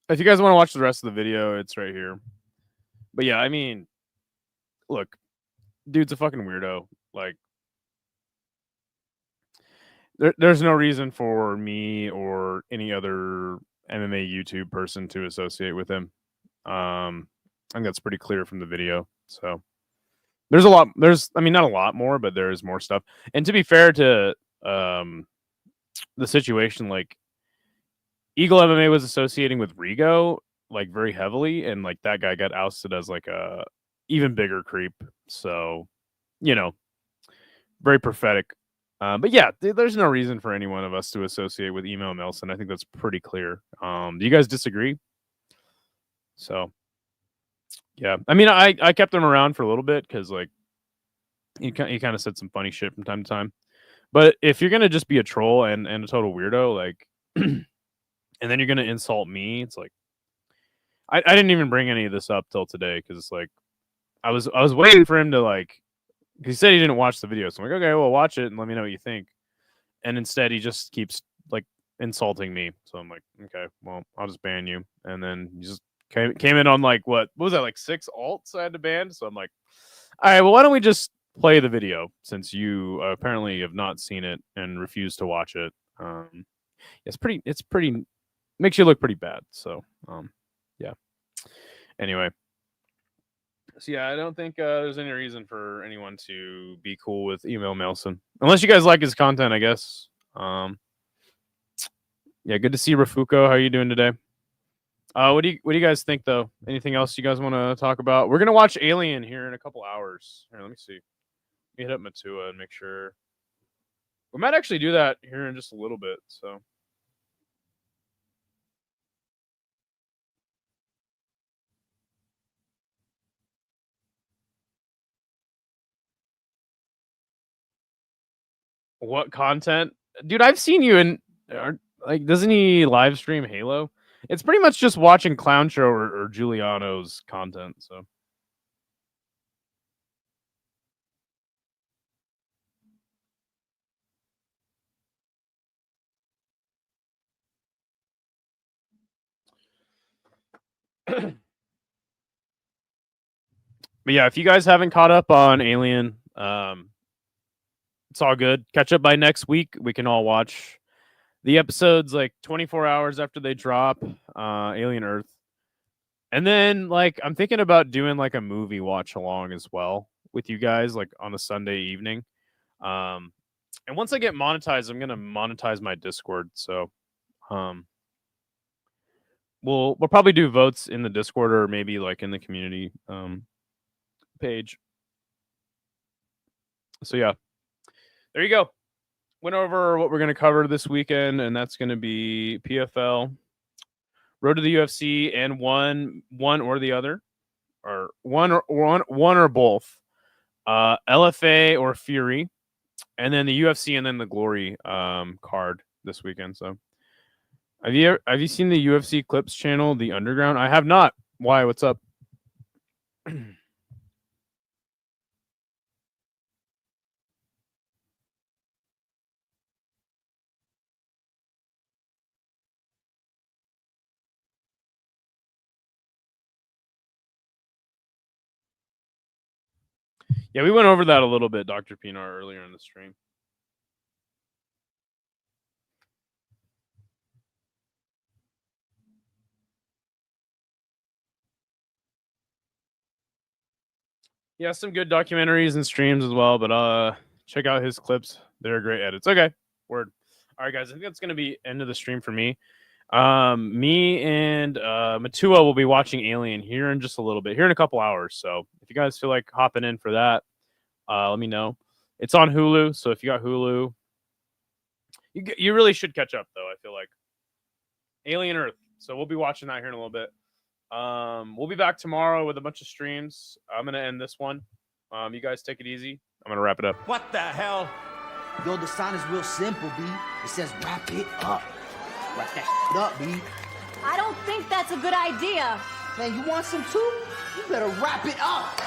If you guys want to watch the rest of the video, it's right here. But, yeah, I mean, look, dude's a fucking weirdo. Like, there's no reason for me or any other MMA YouTube person to associate with him. I think that's pretty clear from the video. So there's not a lot more, but there is more stuff. And to be fair to the situation, like Eagle MMA was associating with Rigo like very heavily, and like that guy got ousted as like a even bigger creep. So, you know, very prophetic. But yeah, there's no reason for any one of us to associate with Emo Nelson. I think that's pretty clear. Do you guys disagree? So, yeah. I mean, I kept him around for a little bit because, like, he kind of said some funny shit from time to time. But if you're going to just be a troll and a total weirdo, like, and then you're going to insult me, it's like, I didn't even bring any of this up till today because it's like, I was waiting for him to, like, he said he didn't watch the video. So I'm like, okay, well, watch it and let me know what you think. And instead, he just keeps, like, insulting me. So I'm like, okay, well, I'll just ban you. And then he just came in on, like, what was that, like 6 alts I had to ban? So I'm like, all right, well, why don't we just play the video since you apparently have not seen it and refuse to watch it. It's pretty, makes you look pretty bad. So, yeah. Anyway. So yeah, I don't think there's any reason for anyone to be cool with Emo Nelson, unless you guys like his content, I guess. Yeah, good to see Rafuko. How are you doing today? What do you guys think though? Anything else you guys want to talk about? We're gonna watch Alien here in a couple hours. Here, let me see. Let me hit up Matua and make sure. We might actually do that here in just a little bit. So What content? Dude, I've seen you in like doesn't he live stream Halo? It's pretty much just watching Clown Show or Giuliano's content, so but yeah, if you guys haven't caught up on Alien, it's all good. Catch up by next week. We can all watch the episodes like 24 hours after they drop, Alien Earth. And then like I'm thinking about doing like a movie watch along as well with you guys, like on a Sunday evening. And once I get monetized, I'm gonna monetize my Discord. So we'll probably do votes in the Discord or maybe like in the community page. So yeah, there you go. Went over what we're going to cover this weekend, and that's going to be PFL, Road to the UFC, and one or the other, or one or both, LFA or Fury, and then the UFC, and then the Glory card this weekend. So, have you seen the UFC Clips channel, The Underground? I have not. Why? What's up? Yeah, we went over that a little bit, Dr. Pinar, earlier in the stream. Yeah, some good documentaries and streams as well, but check out his clips. They're great edits. Okay, word. All right, guys, I think that's going to be end of the stream for me. Me and Matua will be watching Alien here in just a little bit, here in a couple hours. So if you guys feel like hopping in for that, let me know. It's on Hulu, so if you got Hulu, you really should catch up, though, I feel like. Alien Earth. So we'll be watching that here in a little bit. We'll be back tomorrow with a bunch of streams. I'm going to end this one. You guys take it easy. I'm going to wrap it up. What the hell? Yo, the sign is real simple, B. It says wrap it up. Wrap that up, B. I don't think that's a good idea. Man, you want some too? You better wrap it up.